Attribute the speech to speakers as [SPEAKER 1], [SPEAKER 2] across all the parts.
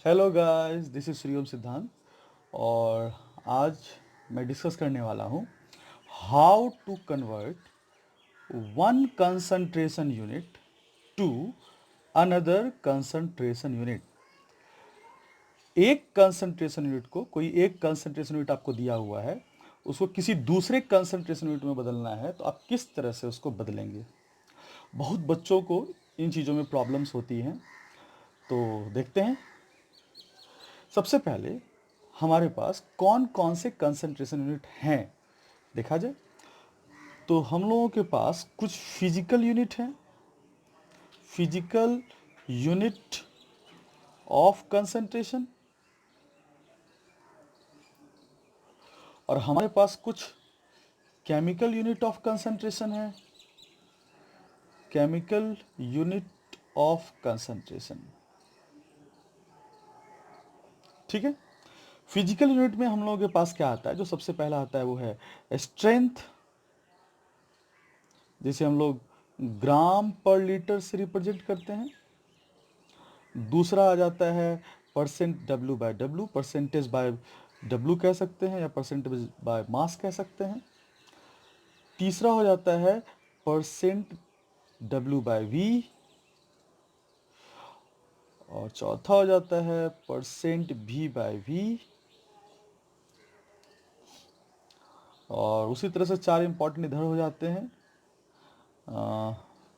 [SPEAKER 1] Hello guys, this is Shriom Siddhant और आज मैं डिस्कस करने वाला हूँ how to convert one concentration unit to another concentration unit. एक कंसंट्रेशन यूनिट को एक कंसंट्रेशन यूनिट आपको दिया हुआ है, उसको किसी दूसरे कंसंट्रेशन यूनिट में बदलना है तो आप किस तरह से उसको बदलेंगे। बहुत बच्चों को इन चीज़ों में प्रॉब्लम्स होती हैं, तो देखते हैं। सबसे पहले हमारे पास कौन कौन से कंसंट्रेशन यूनिट हैं देखा जाए तो हम लोगों के पास कुछ फिजिकल यूनिट हैं, फिजिकल यूनिट ऑफ कंसंट्रेशन, और हमारे पास कुछ केमिकल यूनिट ऑफ कंसंट्रेशन है, केमिकल यूनिट ऑफ कंसंट्रेशन। ठीक है। फिजिकल यूनिट में हम लोगों के पास क्या आता है, जो सबसे पहला आता है वो है स्ट्रेंथ, जिसे हम लोग ग्राम पर लीटर से रिप्रेजेंट करते हैं। दूसरा आ जाता है percent W by W, percentage by W कह सकते हैं या परसेंटेज बाय मास कह सकते हैं। तीसरा हो जाता है परसेंट डब्ल्यू बाय वी, और चौथा हो जाता है परसेंट वी बाय वी, और उसी तरह से चार इंपॉर्टेंट इधर हो जाते हैं।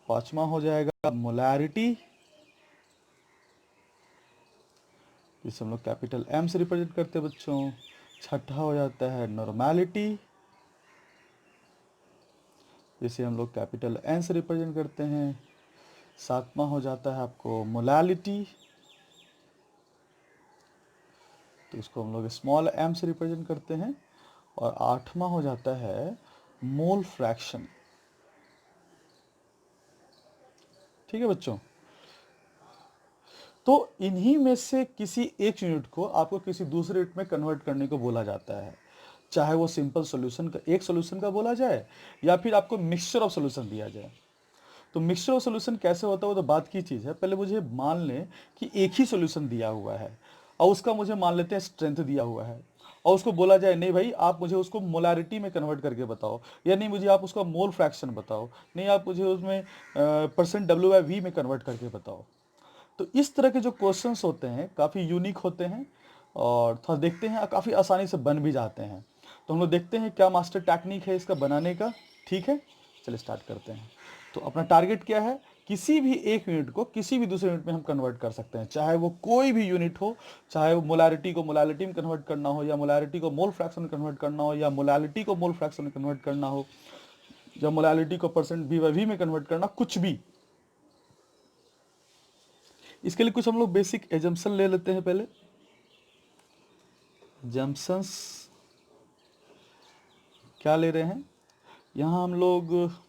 [SPEAKER 1] पांचवा हो जाएगा मोलैरिटी, जिसे हम लोग कैपिटल एम से रिप्रेजेंट करते हैं बच्चों। छठा हो जाता है नॉर्मैलिटी, जिसे हम लोग कैपिटल एन से रिप्रेजेंट करते हैं। सातवां हो जाता है आपको मोलालिटी, तो इसको हम लोग स्मॉल एम से रिप्रेजेंट करते हैं। और आठवां हो जाता है मोल फ्रैक्शन। ठीक है बच्चों, तो इन्हीं में से किसी एक यूनिट को आपको किसी दूसरे यूनिट में कन्वर्ट करने को बोला जाता है, चाहे वो सिंपल सॉल्यूशन का एक सॉल्यूशन का बोला जाए या फिर आपको मिक्सचर ऑफ सॉल्यूशन दिया जाए। तो मिक्सचर ऑफ सॉल्यूशन कैसे होता है वो तो बात की चीज़ है। पहले मुझे मान लें कि एक ही सॉल्यूशन दिया हुआ है और उसका मुझे मान लेते हैं स्ट्रेंथ दिया हुआ है, और उसको बोला जाए नहीं भाई आप मुझे उसको मोलारिटी में कन्वर्ट करके बताओ, या नहीं मुझे आप उसका मोल फ्रैक्शन बताओ, नहीं आप मुझे उसमें परसेंट डब्ल्यू बाई वी में कन्वर्ट करके बताओ। तो इस तरह के जो क्वेश्चंस होते हैं काफ़ी यूनिक होते हैं और थोड़ा देखते हैं काफ़ी आसानी से बन भी जाते हैं। तो हम लोग देखते हैं क्या मास्टर टेक्निक है इसका बनाने का। ठीक है, चलिए स्टार्ट करते हैं। तो अपना टारगेट क्या है, किसी भी एक यूनिट को किसी भी दूसरे यूनिट में हम कन्वर्ट कर सकते हैं, चाहे वो कोई भी यूनिट हो, चाहे वो मोलारिटी को मोलालिटी में कन्वर्ट करना हो, या मोलारिटी को मोल फ्रैक्शन में कन्वर्ट करना हो, या मोलालिटी को मोल फ्रैक्शन में कन्वर्ट करना हो, या मोलालिटी को परसेंट वी बाई वी में कन्वर्ट करना, कुछ भी। इसके लिए कुछ हम लोग बेसिक एजम्पशन ले लेते हैं पहले। एजम्पशंस क्या ले रहे हैं यहाँ हम लोग,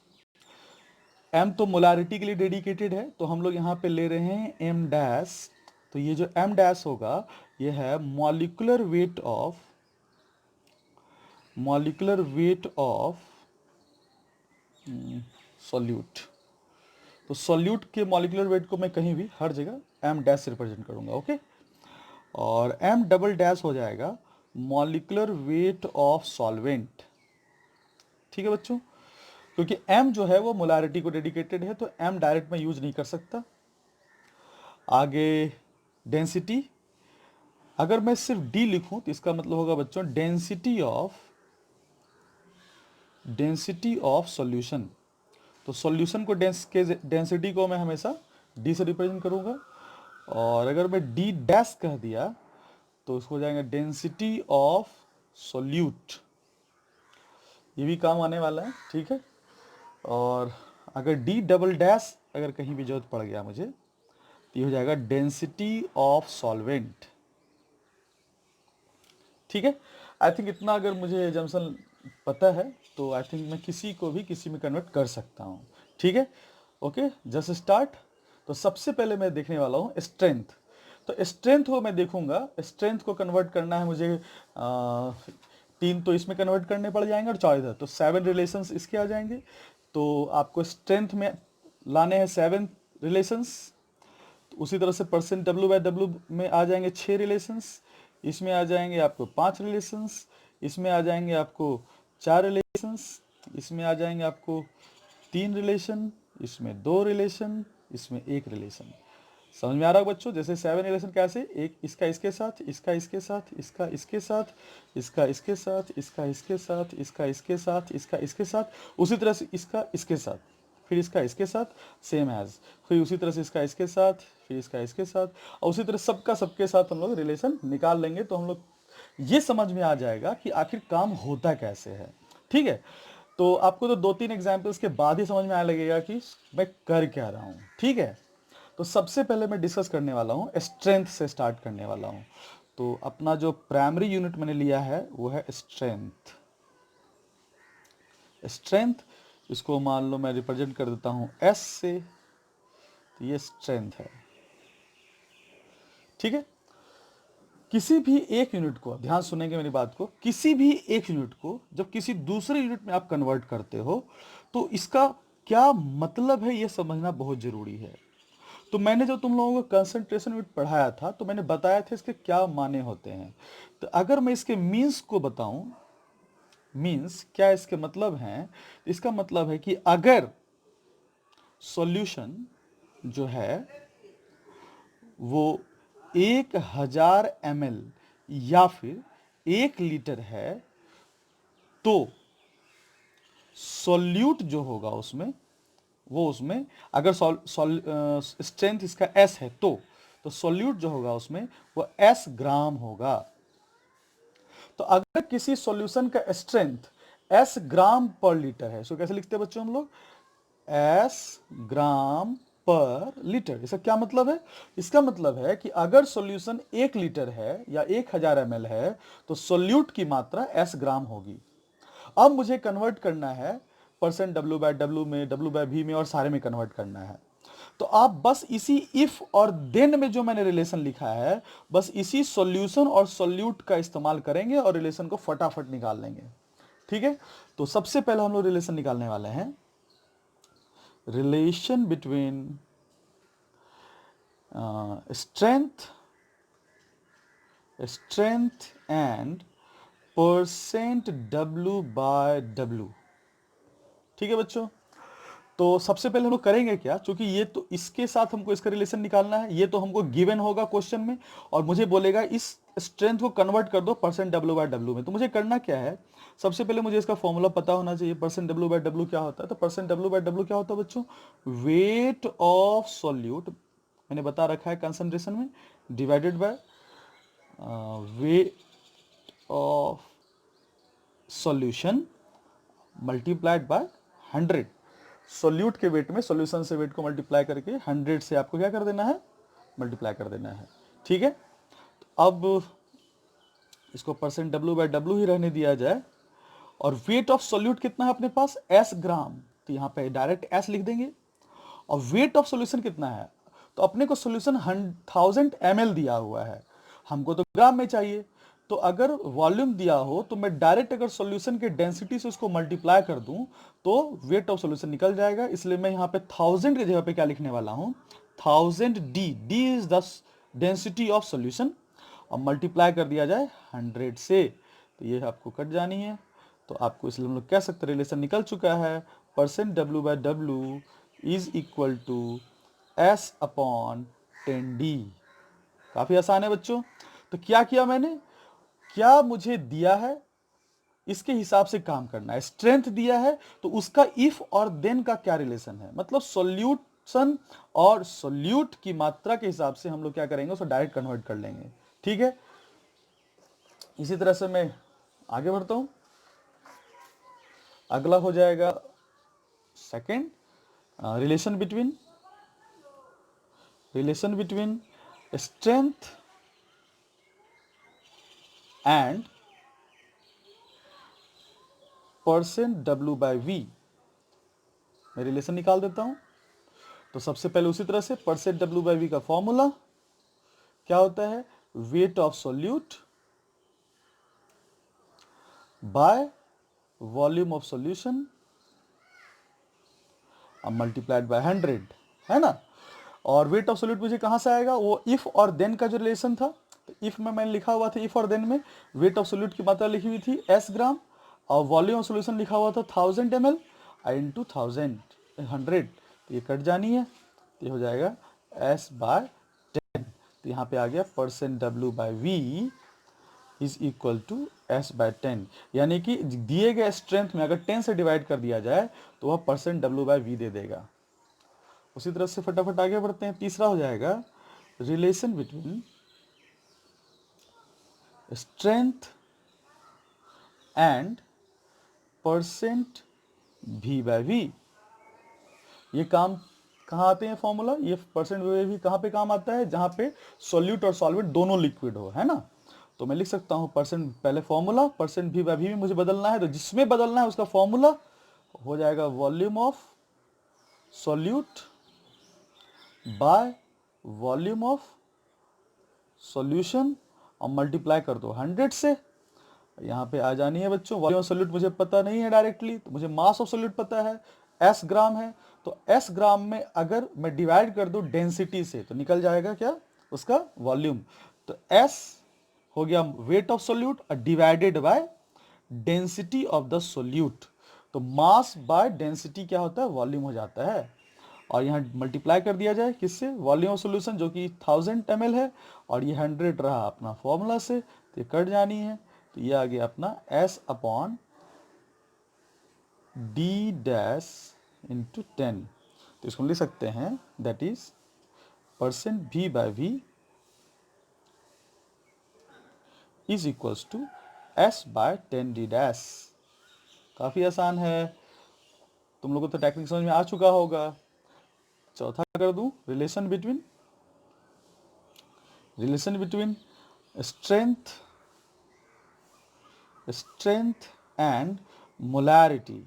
[SPEAKER 1] एम तो मोलारिटी के लिए डेडिकेटेड है, तो हम लोग यहाँ पे ले रहे हैं एम डैश। तो ये जो एम डैश होगा ये है मॉलिक्यूलर वेट ऑफ सॉल्यूट। तो सॉल्यूट के मॉलिक्यूलर वेट को मैं कहीं भी हर जगह एम डैश से रिप्रेजेंट करूंगा। ओके, और एम डबल डैश हो जाएगा मॉलिक्यूलर वेट ऑफ सॉल्वेंट। ठीक है बच्चों, क्योंकि m जो है वो मोलारिटी को डेडिकेटेड है तो m डायरेक्ट में यूज नहीं कर सकता। आगे डेंसिटी, अगर मैं सिर्फ d लिखूं तो इसका मतलब होगा बच्चों डेंसिटी ऑफ सॉल्यूशन। तो सॉल्यूशन को डेंसिटी को मैं हमेशा d से रिप्रेजेंट करूंगा, और अगर मैं d डैश कह दिया तो उसको हो जाएगा डेंसिटी ऑफ सॉल्यूट। ये भी काम आने वाला है। ठीक है, और अगर डी डबल डैश अगर कहीं भी जरूरत पड़ गया मुझे तो ये हो जाएगा डेंसिटी ऑफ सॉल्वेंट। ठीक है, आई थिंक इतना अगर मुझे जंक्शन पता है तो आई थिंक मैं किसी को भी किसी में कन्वर्ट कर सकता हूँ। ठीक है, ओके जस्ट स्टार्ट। तो सबसे पहले मैं देखने वाला हूँ स्ट्रेंथ। तो स्ट्रेंथ को मैं देखूंगा, स्ट्रेंथ को कन्वर्ट करना है मुझे तीन तो इसमें कन्वर्ट करने पड़ जाएंगे और चार इधर, तो 7 रिलेशंस इसके आ जाएंगे। तो आपको स्ट्रेंथ में लाने हैं 7 रिलेशंस। उसी तरह से परसेंट डब्ल्यू बाय डब्ल्यू में आ जाएंगे 6 रिलेशंस, इसमें आ जाएंगे आपको 5 रिलेशंस, इसमें आ जाएंगे आपको 4 रिलेशंस, इसमें आ जाएंगे आपको 3 रिलेशन, इसमें 2 रिलेशन, इसमें 1 रिलेशन। समझ में आ रहा है बच्चों? जैसे 7 रिलेशन कैसे, एक इसका इसके साथ, इसका इसके साथ, इसका इसके साथ, इसका इसके साथ, इसका इसके साथ, इसका इसके साथ, इसका इसके साथ, उसी तरह से इसका इसके साथ, फिर इसका इसके साथ, सेम एज, फिर उसी तरह से इसका इसके साथ, फिर इसका इसके साथ, और उसी तरह सबका सबके साथ हम लोग रिलेशन निकाल लेंगे तो हम लोग ये समझ में आ जाएगा कि आखिर काम होता कैसे है। ठीक है, तो आपको तो 2-3 एग्जाम्पल्स के बाद ही समझ में आने लगेगा कि मैं कर क्या रहा हूँ। ठीक है, तो सबसे पहले मैं डिस्कस करने वाला हूँ, स्ट्रेंथ से स्टार्ट करने वाला हूँ। तो अपना जो प्राइमरी यूनिट मैंने लिया है वो है स्ट्रेंथ। स्ट्रेंथ, इसको मान लो मैं रिप्रेजेंट कर देता हूँ एस से, तो ये स्ट्रेंथ है। ठीक है, किसी भी एक यूनिट को, ध्यान सुनेंगे मेरी बात को, किसी भी एक यूनिट को जब किसी दूसरे यूनिट में आप कन्वर्ट करते हो तो इसका क्या मतलब है ये समझना बहुत जरूरी है। तो मैंने जो तुम लोगों को कंसंट्रेशन यूनिट पढ़ाया था तो मैंने बताया था इसके क्या माने होते हैं। तो अगर मैं इसके मीन्स को बताऊं, मीन्स क्या इसके मतलब हैं, तो इसका मतलब है कि अगर सॉल्यूशन जो है वो 1000 ml या फिर 1 लीटर है तो सॉल्यूट जो होगा उसमें, वो उसमें अगर स्ट्रेंथ इसका S है तो सॉल्यूट जो होगा उसमें वो S ग्राम होगा। तो अगर किसी सॉल्यूशन का स्ट्रेंथ S ग्राम पर लीटर है, तो कैसे लिखते हैं बच्चों हम लोग, S ग्राम पर लीटर। इसका क्या मतलब है? इसका मतलब है कि अगर सॉल्यूशन 1 लीटर है या 1000 ml है तो सॉल्यूट की मात्रा S ग्राम होगी। अब मुझे कन्वर्ट करना है परसेंट डब्ल्यू बाय डब्ल्यू में, डब्ल्यू बाय वी में और सारे में कन्वर्ट करना है। तो आप बस इसी इफ और देन में जो मैंने रिलेशन लिखा है, बस इसी सॉल्यूशन और सॉल्यूट का इस्तेमाल करेंगे और रिलेशन को फटाफट निकाल लेंगे। ठीक है, तो सबसे पहले हम लोग रिलेशन निकालने वाले हैं, relation between strength and percent W by W. ठीक है बच्चों, तो सबसे पहले हम लोग करेंगे क्या, क्योंकि ये तो इसके साथ हमको इसका रिलेशन निकालना है, ये तो हमको गिवन होगा क्वेश्चन में और मुझे बोलेगा इस स्ट्रेंथ को कन्वर्ट कर दो परसेंट डब्ल्यू बाय डब्ल्यू में। तो मुझे करना क्या है, सबसे पहले मुझे इसका फॉर्मूला पता होना चाहिए। परसेंट डब्ल्यू बाय डब्ल्यू क्या होता है? तो परसेंट डब्ल्यू बाय डब्ल्यू क्या होता है बच्चों, वेट ऑफ सॉल्यूट, मैंने बता रखा है कंसंट्रेशन में, divided by weight of solution multiplied by 100। Solute के वेट में सॉल्यूशन से वेट को मल्टीप्लाई करके 100 से आपको क्या कर देना है, मल्टीप्लाई कर देना है। ठीक है, तो अब इसको परसेंट डब्ल्यू बाय डब्ल्यू ही रहने दिया जाए और वेट ऑफ सॉल्यूट कितना है अपने पास, S ग्राम, तो यहाँ पे डायरेक्ट S लिख देंगे। और वेट ऑफ सॉल्यूशन कितना है, तो अपने को सॉल्यूशन 1000 ml दिया हुआ है, हमको तो ग्राम में चाहिए। तो अगर वॉल्यूम दिया हो तो मैं डायरेक्ट अगर सॉल्यूशन के डेंसिटी से उसको मल्टीप्लाई कर दूं तो वेट ऑफ सॉल्यूशन निकल जाएगा। इसलिए मैं यहाँ पे 1000 की जगह पे क्या लिखने वाला हूँ, 1000 D, D is the density of solution, और मल्टीप्लाई कर दिया जाए 100 से, तो ये आपको कट जानी है। तो आपको इसलिए हम लोग कह सकते हैं रिलेशन निकल चुका है, percent W by W is equal to S upon 10D। काफी आसान है बच्चों। तो क्या किया मैंने, क्या मुझे दिया है इसके हिसाब से काम करना है। स्ट्रेंथ दिया है तो उसका इफ और देन का क्या रिलेशन है, मतलब सॉल्यूशन और सॉल्यूट की मात्रा के हिसाब से हम लोग क्या करेंगे, उसको डायरेक्ट कन्वर्ट कर लेंगे। ठीक है, इसी तरह से मैं आगे बढ़ता हूं। अगला हो जाएगा second, relation between strength and percent W by V. मैं रिलेशन निकाल देता हूं। तो सबसे पहले उसी तरह से परसेंट डब्ल्यू बाय वी का फॉर्मूला क्या होता है, weight of solute by volume of solution multiplied by 100, है ना। और वेट ऑफ सोल्यूट मुझे कहाँ से आएगा, वो इफ और देन का जो रिलेशन था, तो इफ में मैंने लिखा हुआ था, इफ और देन में वेट ऑफ सोल्यूट की मात्रा लिखी हुई थी s ग्राम, और वॉल्यूम ऑफ सोल्यूशन लिखा हुआ था 1000 ml इंटू 100, तो ये कट जानी है, तो ये हो जाएगा S/10। तो यहाँ पे आ गया %W/V is equal to S/10, यानी कि दिए गए स्ट्रेंथ में अगर 10 से डिवाइड कर दिया जाए तो वह %W/V दे देगा। उसी तरह से फटाफट आगे बढ़ते हैं। तीसरा हो जाएगा relation between strength and %V/V। ये काम कहाँ आते हैं फॉर्मूला, ये %V/V कहाँ पे काम आता है, जहाँ पे सॉल्यूट और सॉल्वेंट दोनों लिक्विड हो, है ना। तो मैं लिख सकता हूँ परसेंट, पहले फॉर्मूला %V/V में मुझे बदलना है, तो जिसमें बदलना है उसका फॉर्मूला हो जाएगा volume of solute by volume of solution, और मल्टीप्लाई कर दो 100 से। यहाँ पे आ जानी है बच्चों, वॉल्यूम ऑफ सॉल्यूट मुझे पता नहीं है डायरेक्टली, तो मुझे मास ऑफ सॉल्यूट पता है, S ग्राम है। तो S ग्राम में अगर मैं डिवाइड कर दूं डेंसिटी से तो निकल जाएगा क्या, उसका वॉल्यूम। तो S हो गया wait of solute divided by density of the solute. तो मास बाय डेंसिटी क्या होता है, वॉल्यूम हो जाता है। और यहाँ मल्टीप्लाई कर दिया जाए किससे, वॉल्यूम ऑफ सोल्यूशन जो कि 1000 ml है, और ये 100 रहा अपना फॉर्मूला से, तो ये कट जानी है। तो ये आ गया अपना S/D डैश इंटू 10। तो इसको लिख सकते हैं that is %V/V is equals to S/10D dash. काफ़ी आसान है, तुम लोगों को तो टेक्निक समझ में आ चुका होगा। चौथा कर दूं, relation between strength and molarity.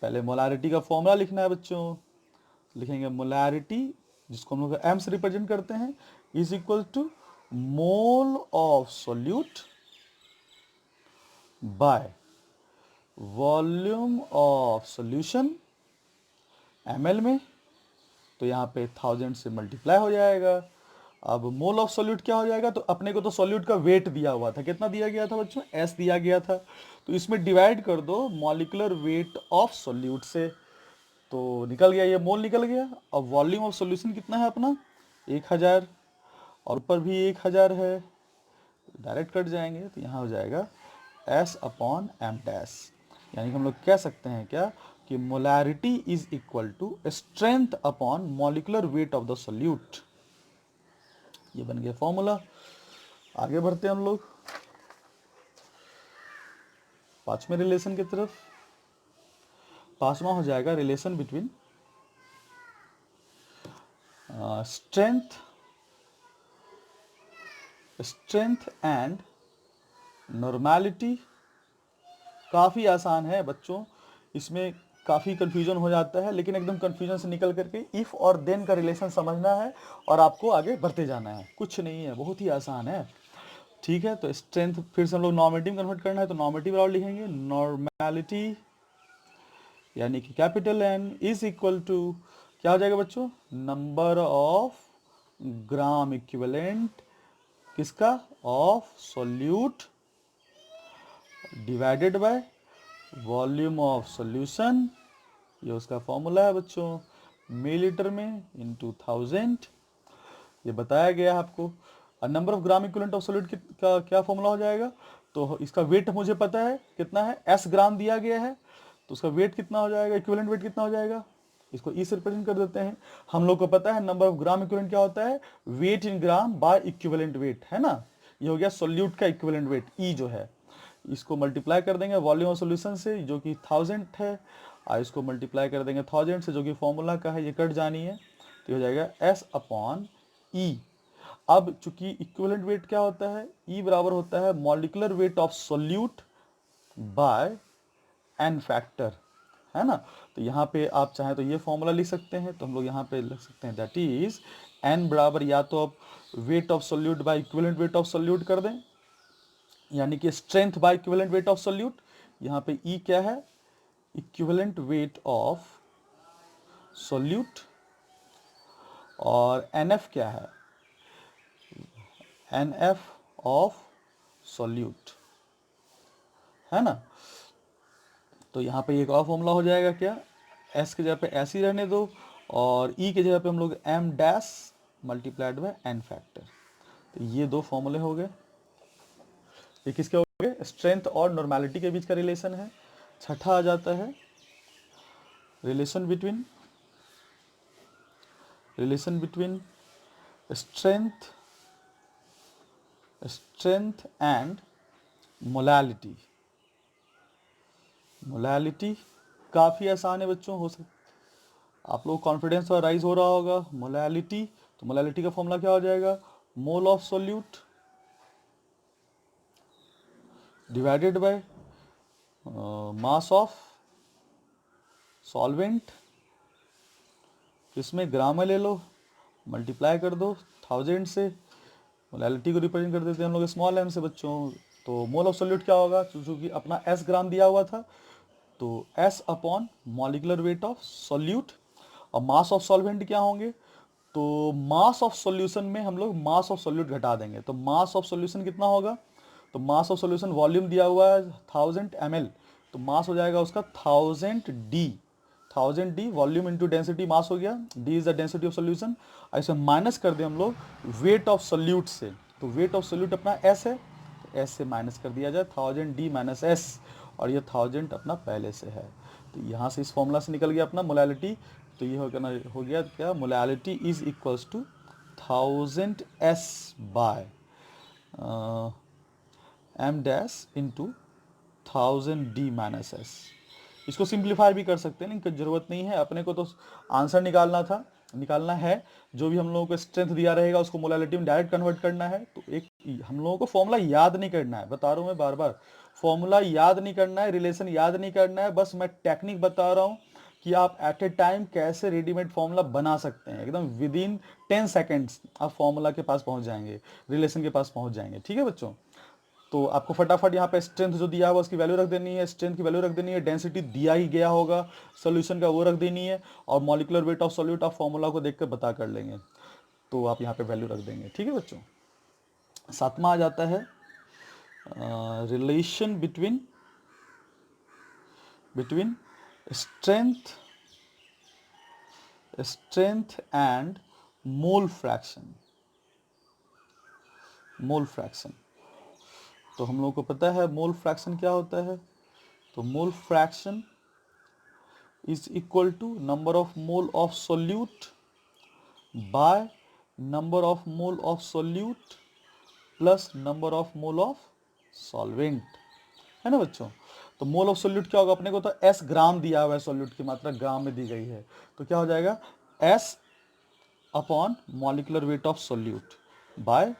[SPEAKER 1] पहले मोलैरिटी का फॉर्मूला लिखना है बच्चों। लिखेंगे मोलैरिटी, जिसको हम लोग M से रिप्रेजेंट करते हैं, is equal to mole of solute by volume of solution ml में। तो यहाँ पे 1000 से मल्टीप्लाई हो जाएगा। अब मोल ऑफ सोल्यूट क्या हो जाएगा, तो अपने को तो सोल्यूट का वेट दिया हुआ था, कितना दिया गया था बच्चों, S दिया गया था। तो इसमें डिवाइड कर दो मॉलिक्यूलर वेट ऑफ सोल्यूट से, तो निकल गया, ये मोल निकल गया। अब वॉल्यूम ऑफ सोल्यूशन कितना है अपना 1000, और ऊपर भी 1000 है, डायरेक्ट कट जाएंगे, तो यहाँ हो जाएगा S/m डैश। यानी कि हम लोग कह सकते हैं क्या कि molarity is equal to strength upon molecular weight of the solute. ये बन गया फॉर्मूला। आगे बढ़ते हैं हम लोग पांचवें रिलेशन की तरफ। पांचवा हो जाएगा relation between strength and normality. काफ़ी आसान है बच्चों, इसमें काफ़ी कन्फ्यूजन हो जाता है, लेकिन एकदम कन्फ्यूजन से निकल करके इफ़ और देन का रिलेशन समझना है और आपको आगे बढ़ते जाना है, कुछ नहीं है, बहुत ही आसान है। ठीक है, तो स्ट्रेंथ फिर से हम लोग नॉर्मेटिव में कन्वर्ट करना है, तो नॉर्मेटिव बराबर लिखेंगे नॉर्मैलिटी, यानी कि capital N is equal to क्या हो जाएगा बच्चों, नंबर ऑफ ग्राम इक्विवेलेंट किसका, of solute divided by volume of solution. ये उसका फॉर्मूला है बच्चों, मिलीलीटर में इंटू 1000, ये बताया गया है आपको। और number of gram equivalent of solute का क्या फॉर्मूला हो जाएगा, तो इसका वेट मुझे पता है कितना है, S ग्राम दिया गया है, तो उसका वेट कितना हो जाएगा, इक्विवेलेंट वेट कितना हो जाएगा, इसको E से रिप्रेजेंट कर देते हैं। हम लोग को पता है नंबर ऑफ ग्राम इक्विवेलेंट क्या होता है, weight in gram by equivalent weight, है ना। ये हो गया सोल्यूट का इक्विवेलेंट वेट E जो है, इसको मल्टीप्लाई कर देंगे वॉल्यूम ऑफ सॉल्यूशन से जो कि 1000 है, और इसको मल्टीप्लाई कर देंगे 1000 से जो कि फॉर्मूला का है, ये कट जानी है, तो हो जाएगा S/E। अब चूंकि इक्विवेलेंट वेट क्या होता है, E बराबर होता है molecular weight of solute by N factor, है ना। तो यहाँ पे आप चाहें तो ये फॉर्मूला लिख सकते हैं, तो हम लोग यहाँ पे लिख सकते हैं दैट इज N बराबर या तो आप wait of solute bye equivalent wait of solute कर दें, यानी कि strength by equivalent wait of solute. यहाँ पे E क्या है, इक्विवेलेंट वेट ऑफ सोल्यूट, और NF क्या है, NF ऑफ सोल्यूट, है ना। तो यहाँ पे एक और फॉर्मूला हो जाएगा क्या, S की जगह पे S ही रहने दो, और E की जगह पे हम लोग M dash multiplied bye N factor. तो ये दो फॉर्मूले हो गए। ये किसके हो गए, स्ट्रेंथ और नॉर्मेलिटी के बीच का रिलेशन है। छठा आ जाता है relation between strength and molality. Molality काफ़ी आसान है बच्चों, हो सकता आप लोग कॉन्फिडेंस और राइज हो रहा होगा। मोलैलिटी, तो मोलैलिटी का फॉर्मूला क्या हो जाएगा, मोल of solute divided by mass of solvent, इसमें ग्राम में ले लो, मल्टीप्लाई कर दो 1000 से। मोलैलिटी को रिप्रेजेंट कर देते हैं हम लोग स्मॉल m से बच्चों। तो मोल ऑफ सोल्यूट क्या होगा, क्योंकि अपना S ग्राम दिया हुआ था, तो S upon molecular weight of solute, और मास ऑफ सॉल्वेंट क्या होंगे, तो मास ऑफ सॉल्यूशन में हम लोग मास ऑफ सोल्यूट घटा देंगे, तो मास ऑफ सॉल्यूशन कितना होगा, तो मास ऑफ सॉल्यूशन वॉल्यूम दिया हुआ है 1000 ml, तो मास हो जाएगा उसका 1000 D volume into density mass हो गया, D is the density of solution. ऐसे माइनस कर दे हम लोग वेट ऑफ सोल्यूट से, तो वेट ऑफ सोल्यूट अपना S है, तो S से माइनस कर दिया जाए 1000D माइनस S, और ये 1000 अपना पहले से है। तो यहाँ से इस फॉर्मूला से निकल गया अपना मोलैलिटी। तो ये हो गया क्या, molality is equals to 1000 S by M dash into 1000D minus S। इसको सिंप्लीफाई भी कर सकते हैं, लेकिन जरूरत नहीं है, अपने को तो आंसर निकालना है। जो भी हम लोगों को स्ट्रेंथ दिया रहेगा उसको मोलैलिटी में डायरेक्ट कन्वर्ट करना है। तो एक हम लोगों को फॉर्मूला याद नहीं करना है, बता रहा हूँ मैं बार बार, फॉर्मूला याद नहीं करना है, रिलेशन याद नहीं करना है, बस मैं टेक्निक बता रहा हूँ कि आप एट ए टाइम कैसे रेडीमेड फॉर्मूला बना सकते हैं। एकदम विद इन 10 सेकेंड्स आप फॉर्मूला के पास पहुंच जाएंगे, रिलेशन के पास पहुंच जाएंगे। ठीक है बच्चों, तो आपको फटाफट यहाँ पे स्ट्रेंथ जो दिया हुआ उसकी वैल्यू रख देनी है, स्ट्रेंथ की वैल्यू रख देनी है, डेंसिटी दिया ही गया होगा सोल्यूशन का वो रख देनी है, और मॉलिकुलर वेट ऑफ सोल्यूट आप फॉर्मूला को देख कर बता कर लेंगे, तो आप यहाँ पे वैल्यू रख देंगे। ठीक है बच्चों, सातवां आ जाता है relation between strength and mole fraction. तो हम लोगों को पता है मोल फ्रैक्शन क्या होता है, तो mole fraction is equal to number of mole of solute by number of mole of solute plus number of mole of solvent, है ना बच्चों। तो मोल ऑफ सोल्यूट क्या होगा, अपने को तो S ग्राम दिया हुआ है, सोल्यूट की मात्रा ग्राम में दी गई है, तो क्या हो जाएगा S upon molecular weight of solute by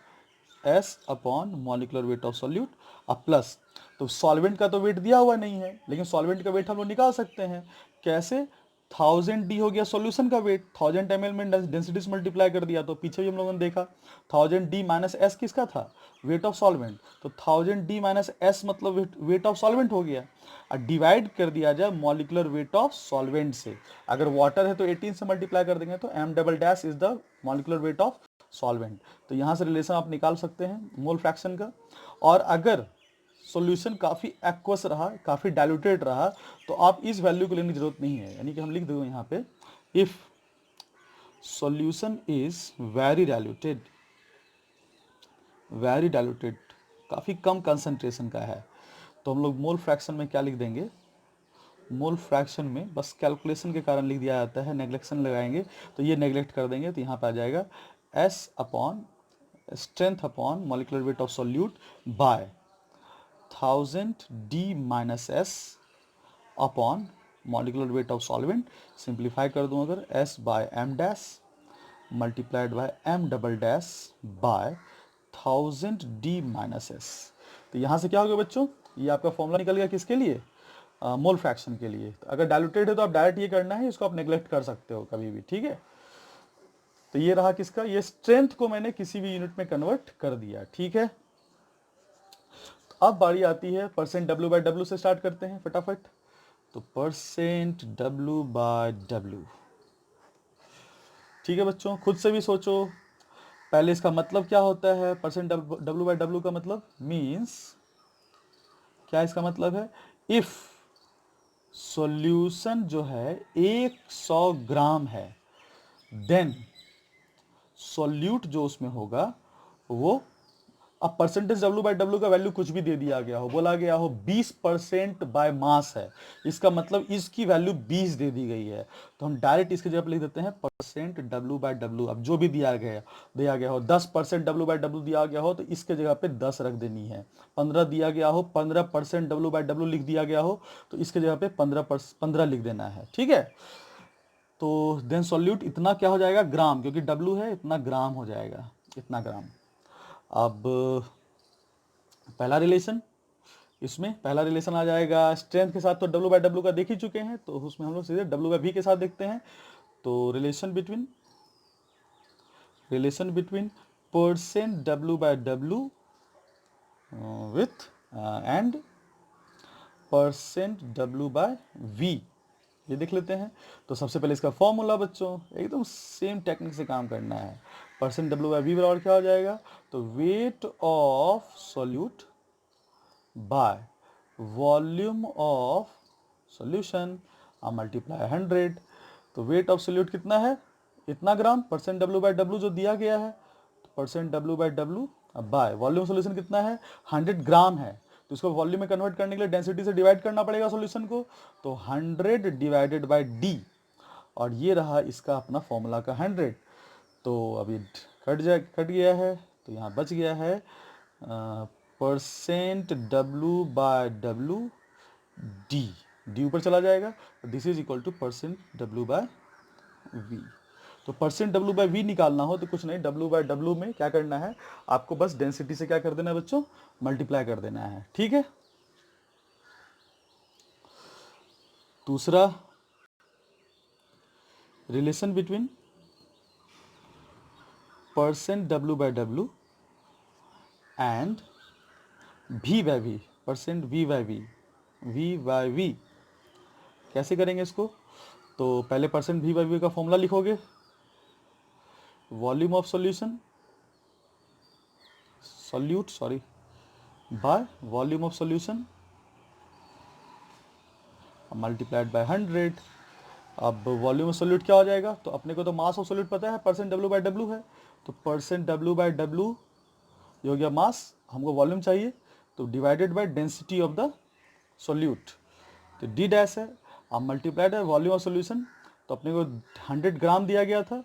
[SPEAKER 1] S upon molecular weight of solute, अब प्लस, तो सॉल्वेंट का तो वेट दिया हुआ नहीं है, लेकिन सॉल्वेंट का वेट हम लोग निकाल सकते हैं कैसे, 1000D हो गया सॉल्यूशन का वेट, 1000 ml में डेंसिटी से मल्टीप्लाई कर दिया, तो पीछे भी हम लोगों ने देखा 1000D माइनस S किसका था, वेट ऑफ सॉल्वेंट, तो 1000D माइनस S मतलब वेट ऑफ सॉल्वेंट हो गया, और डिवाइड कर दिया जाए मॉलिकुलर वेट ऑफ सॉल्वेंट से, अगर वाटर है तो 18 से मल्टीप्लाई कर देंगे, तो M double dash is the molecular weight of solvent. तो यहाँ से रिलेशन आप निकाल सकते हैं मोल फ्रैक्शन का। और अगर सॉल्यूशन काफ़ी एक्वस रहा, काफ़ी डाइल्यूटेड रहा, तो आप इस वैल्यू को लेने की जरूरत नहीं है, यानी कि हम लिख देंगे यहाँ पे if solution is very diluted, काफ़ी कम कंसंट्रेशन का है, तो हम लोग मोल फ्रैक्शन में क्या लिख देंगे, मोल फ्रैक्शन में बस कैलकुलेशन के कारण लिख दिया जाता है, नेग्लेक्शन लगाएंगे तो ये नेग्लेक्ट कर देंगे, तो यहाँ पे आ जाएगा S upon strength upon molecular weight of solute by 1000D minus S upon molecular weight of solvent, simplify कर दूं अगर S by M dash multiplied by M double dash by 1000D minus S। तो यहाँ से क्या होगा बच्चों, ये आपका फॉर्मूला निकल गया किसके लिए, मोल फ्रैक्शन के लिए। तो अगर डाइल्यूटेड है तो आप डायरेक्ट ये करना है, इसको आप नेग्लेक्ट कर सकते हो कभी भी। ठीक है, तो ये रहा किसका, ये स्ट्रेंथ को मैंने किसी भी यूनिट में कन्वर्ट कर दिया। ठीक है, अब बारी आती है परसेंट W बाय W से स्टार्ट करते हैं फटाफट। तो परसेंट W बाय W, ठीक है बच्चों, खुद से भी सोचो। पहले इसका मतलब क्या होता है, परसेंट डब्ल्यू बाय डब्ल्यू का मतलब मीन्स क्या, इसका मतलब है इफ सॉल्यूशन जो है 100 ग्राम है, देन सॉल्यूट जो उसमें होगा वो, अब परसेंटेज डब्ल्यू बाय डब्ल्यू का वैल्यू कुछ भी दे दिया गया हो, बोला गया हो 20% बाय मास है, इसका मतलब इसकी वैल्यू 20 दे दी गई है, तो हम डायरेक्ट इसके जगह लिख देते हैं परसेंट डब्ल्यू बाय डब्ल्यू। अब जो भी दिया गया हो 10% डब्ल्यू बाय डब्ल्यू दिया गया हो तो इसके जगह पे 10 रख देनी है। 15 दिया गया हो, 15% डब्ल्यू बाय डब्ल्यू लिख दिया गया हो तो इसके जगह पे 15 लिख देना है। ठीक है, तो देन सॉल्यूट इतना क्या हो जाएगा, ग्राम, क्योंकि डब्ल्यू है इतना ग्राम हो जाएगा, इतना ग्राम। अब पहला रिलेशन, इसमें पहला रिलेशन आ जाएगा स्ट्रेंथ के साथ, तो डब्ल्यू बाय डब्ल्यू का देख ही चुके हैं, तो उसमें हम लोग सीधे डब्ल्यू बाय वी के साथ देखते हैं। तो relation between percent W by W with and percent W by V, ये देख लेते हैं। तो सबसे पहले इसका फॉर्मूला बच्चों एकदम सेम टेक्निक से काम करना है। परसेंट डब्ल्यू बाय वी बराबर क्या हो जाएगा, तो wait of solute by volume of solution multiply 100। तो वेट ऑफ सॉल्यूट कितना है, इतना ग्राम, परसेंट डब्ल्यू बाय डब्ल्यू जो दिया गया है, तो percent W by W by volume solution कितना है, 100 ग्राम है, तो इसको वॉल्यूम में कन्वर्ट करने के लिए डेंसिटी से डिवाइड करना पड़ेगा सॉल्यूशन को, तो 100 डिवाइडेड बाय डी, और ये रहा इसका अपना फॉर्मूला का 100। तो अभी कट गया है, तो यहाँ बच गया है percent W by W D, D ऊपर चला जाएगा, this is equal to percent W by V. तो परसेंट डब्ल्यू बाय वी निकालना हो तो कुछ नहीं, डब्ल्यू बाय डब्ल्यू में क्या करना है, आपको बस डेंसिटी से क्या कर देना है बच्चों, मल्टीप्लाई कर देना है। ठीक है, दूसरा relation between percent W by W and V by V, percent V by V, कैसे करेंगे इसको, तो पहले परसेंट वी बाय वी का फॉर्मूला लिखोगे, volume of solution by volume of solution multiplied by 100। अब वॉल्यूम ऑफ सॉल्यूट क्या हो जाएगा, तो अपने को तो मास ऑफ सॉल्यूट पता है, परसेंट डब्ल्यू बाय डब्ल्यू है, तो परसेंट डब्ल्यू बाय डब्ल्यू ये हो गया मास, हमको वॉल्यूम चाहिए, तो divided by density of the solute, तो डी डैश है। अब मल्टीप्लाइड है वॉल्यूम ऑफ सॉल्यूशन, तो अपने को 100 ग्राम दिया गया था,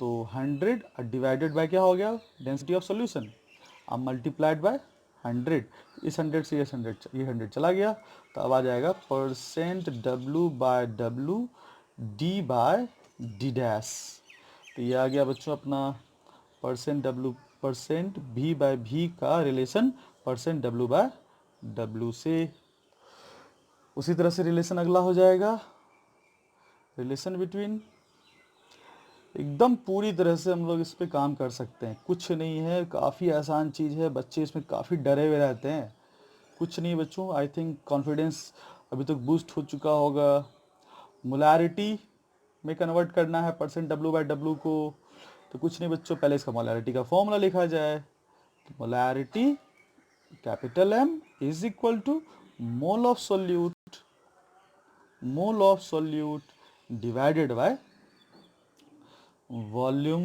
[SPEAKER 1] तो 100 डिवाइडेड बाय क्या हो गया, डेंसिटी ऑफ सॉल्यूशन, अब मल्टीप्लाइड बाय 100, इस 100 से ये 100 चला गया, तो अब आ जाएगा percent W by W D by D dash. तो ये आ गया बच्चों अपना परसेंट भी बाय भी का relation percent W by W से। उसी तरह से रिलेशन अगला हो जाएगा, रिलेशन बिटवीन, एकदम पूरी तरह से हम लोग इस पे काम कर सकते हैं, कुछ नहीं है, काफ़ी आसान चीज़ है, बच्चे इसमें काफ़ी डरे हुए रहते हैं, कुछ नहीं बच्चों, आई थिंक कॉन्फिडेंस अभी तक बूस्ट हो चुका होगा। मोलैरिटी में कन्वर्ट करना है परसेंट डब्ल्यू बाय डब्ल्यू को, तो कुछ नहीं बच्चों, पहले इसका मोलैरिटी का फॉर्मूला लिखा जाए, तो molarity capital M is equal to mole of solute divided by volume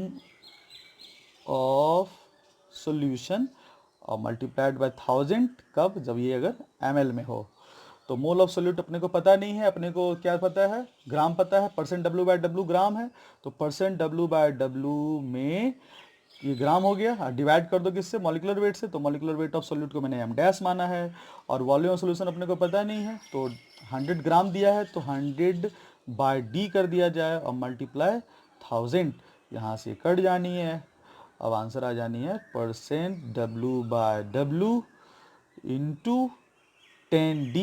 [SPEAKER 1] of solution और मल्टीप्लाइड बाय 1000, कब, जब ये अगर ml में हो। तो मोल ऑफ सोल्यूट अपने को पता नहीं है, अपने को क्या पता है, ग्राम पता है, परसेंट डब्ल्यू बाय डब्ल्यू ग्राम है, तो परसेंट डब्ल्यू बाय डब्ल्यू में ये ग्राम हो गया, डिवाइड कर दो किससे, मॉलिक्यूलर वेट से, तो मॉलिक्यूलर वेट ऑफ सोल्यूट को मैंने एम डैश माना है, और वॉल्यूम ऑफ सोल्यूशन अपने को पता नहीं है, तो 100 ग्राम दिया है, तो 100 बाय डी कर दिया जाए और मल्टीप्लाई 1000, यहाँ से कट जानी है, अब आंसर आ जानी है percent W by W into 10d,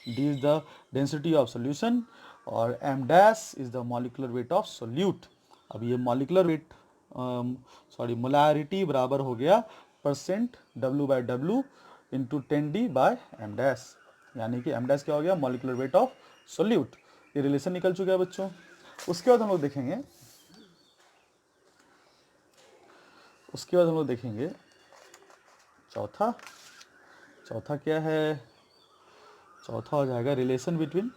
[SPEAKER 1] D is the density of solution और m dash is the molecular weight of solute. अब ये मॉलिक्यूलर वेट मोलैरिटी बराबर हो गया percent W by W into 10d by m dash, यानी कि m dash क्या हो गया, मॉलिक्यूलर वेट ऑफ सोल्यूट। ये रिलेशन निकल चुका है बच्चों। उसके बाद हम लोग देखेंगे उसके बाद हम लोग देखेंगे चौथा क्या है, चौथा हो जाएगा relation between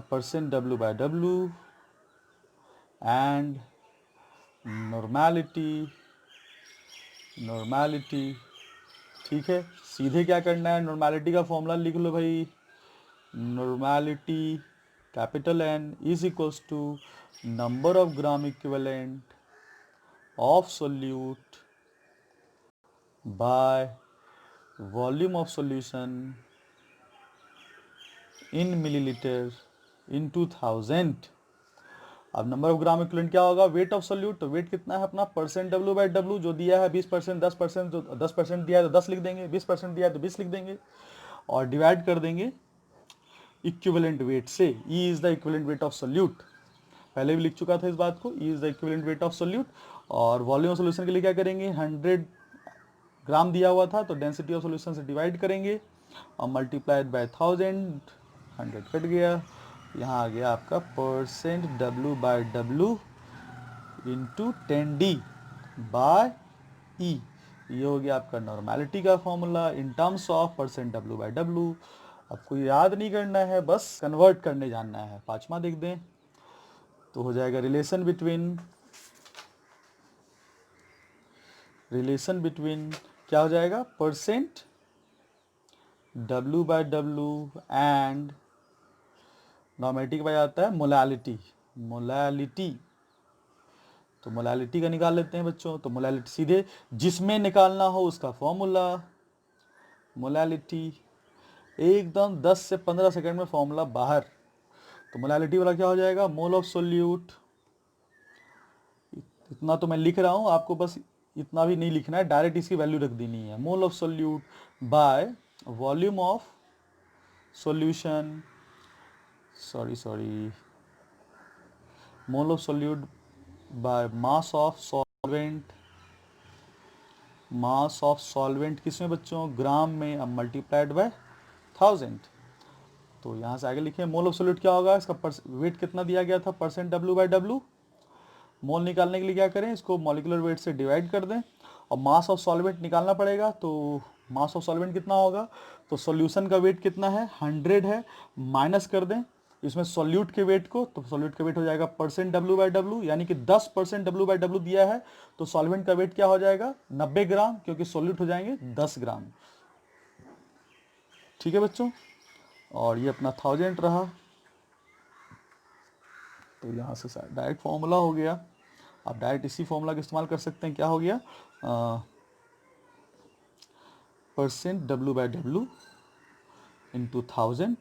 [SPEAKER 1] percent W by W and normality. ठीक है, सीधे क्या करना है, नॉर्मैलिटी का फॉर्मूला लिख लो भाई। Normality capital N is equals to number of gram equivalent of solute by volume of solution in millilitre into 1000। अब नंबर ऑफ ग्राम इक्विवेलेंट क्या होगा, वेट ऑफ सोल्यूट। तो वेट कितना है अपना, परसेंट W बाई W, जो दिया है 20%, 10%, जो 10% दिया है तो 10 लिख देंगे, 20% दिया है तो 20 लिख देंगे, और डिवाइड कर देंगे इक्विवेलेंट वेट से। E is the equivalent weight of solute, पहले भी लिख चुका था इस बात को, E is the equivalent weight of solute. और वॉल्यूम ऑफ सोल्यूशन के लिए क्या करेंगे, 100 ग्राम दिया हुआ था तो डेंसिटी ऑफ सोल्यूशन से डिवाइड करेंगे और मल्टीप्लाइड बाय 1000, 100 कट गया, यहाँ आ गया आपका percent W by W into 10D by E। ये हो गया आपका नॉर्मैलिटी का formula in terms of percent W by W। आपको याद नहीं करना है, बस कन्वर्ट करने जानना है। पांचवा देख दें तो हो जाएगा रिलेशन बिटवीन क्या हो जाएगा, percent W by W and normality के बाद आता है मोलालिटी। तो मोलालिटी का निकाल लेते हैं बच्चों। तो मोलालिटी सीधे जिसमें निकालना हो उसका फॉर्मूला, मोलालिटी एकदम 10 से 15 सेकंड में फॉर्मूला बाहर। तो मोलालिटी वाला क्या हो जाएगा, मोल ऑफ सोल्यूट, इतना तो मैं लिख रहा हूं, आपको बस इतना भी नहीं लिखना है, डायरेक्ट इसकी वैल्यू रख देनी है। Mole of solute by volume of solution, mole of solute by mass of solvent किसमें बच्चों, ग्राम में, अब मल्टीप्लाइड बाय 1000। तो यहाँ से आगे लिखे मोल ऑफ सोल्यूट क्या होगा, इसका वेट कितना दिया गया था, परसेंट W बाय W। मोल निकालने के लिए क्या करें, इसको मॉलिक्यूलर वेट से डिवाइड कर दें और मास ऑफ सॉल्वेंट निकालना पड़ेगा। तो मास ऑफ सॉल्वेंट कितना होगा, तो सॉल्यूशन का वेट कितना है, 100 है, माइनस कर दें इसमें सॉल्यूट के वेट को, तो सॉल्यूट का वेट हो जाएगा परसेंट W बाई W, यानी कि 10% W बाई W दिया है तो सॉल्वेंट का वेट क्या हो जाएगा, 90 ग्राम, क्योंकि सॉल्यूट हो जाएंगे 10 ग्राम। ठीक है बच्चों, और ये अपना 1000 रहा। तो यहाँ से डायरेक्ट फॉर्मूला हो गया, आप डायरेक्ट इसी फॉर्मूला का इस्तेमाल कर सकते हैं। क्या हो गया, percent W by W into 1000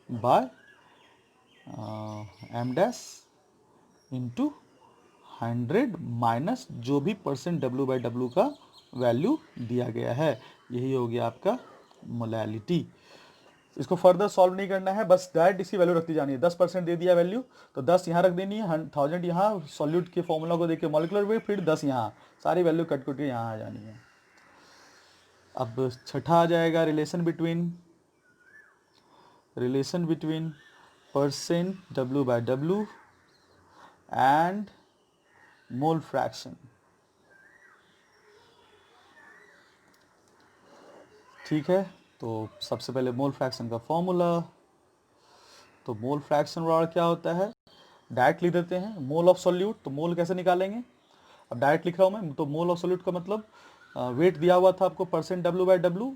[SPEAKER 1] by m dash into 100 minus जो भी परसेंट W बाई W का वैल्यू दिया गया है। यही हो गया आपका मोलैलिटी। इसको फर्दर सॉल्व नहीं करना है, बस डायरेक्ट इसकी वैल्यू रखती जानी है। 10% दे दिया वैल्यू तो 10 यहाँ रख देनी है, 1000 यहाँ, सॉल्यूट के फॉर्मूला को देख के मॉलिक्यूलर वेट, फिर 10 यहाँ, सारी वैल्यू कट कट के यहाँ आ जानी है। अब छठा आ जाएगा relation between percent W by W and mole fraction. ठीक है, तो सबसे पहले मोल फ्रैक्शन का फॉर्मूला। तो मोल फ्रैक्शन वाला क्या होता है, डायरेक्ट लिख देते हैं, मोल ऑफ सोल्यूट। तो मोल कैसे निकालेंगे, अब डायरेक्ट लिख रहा हूं मैं। तो मोल ऑफ सोल्यूट का मतलब वेट दिया हुआ था आपको percent W by W,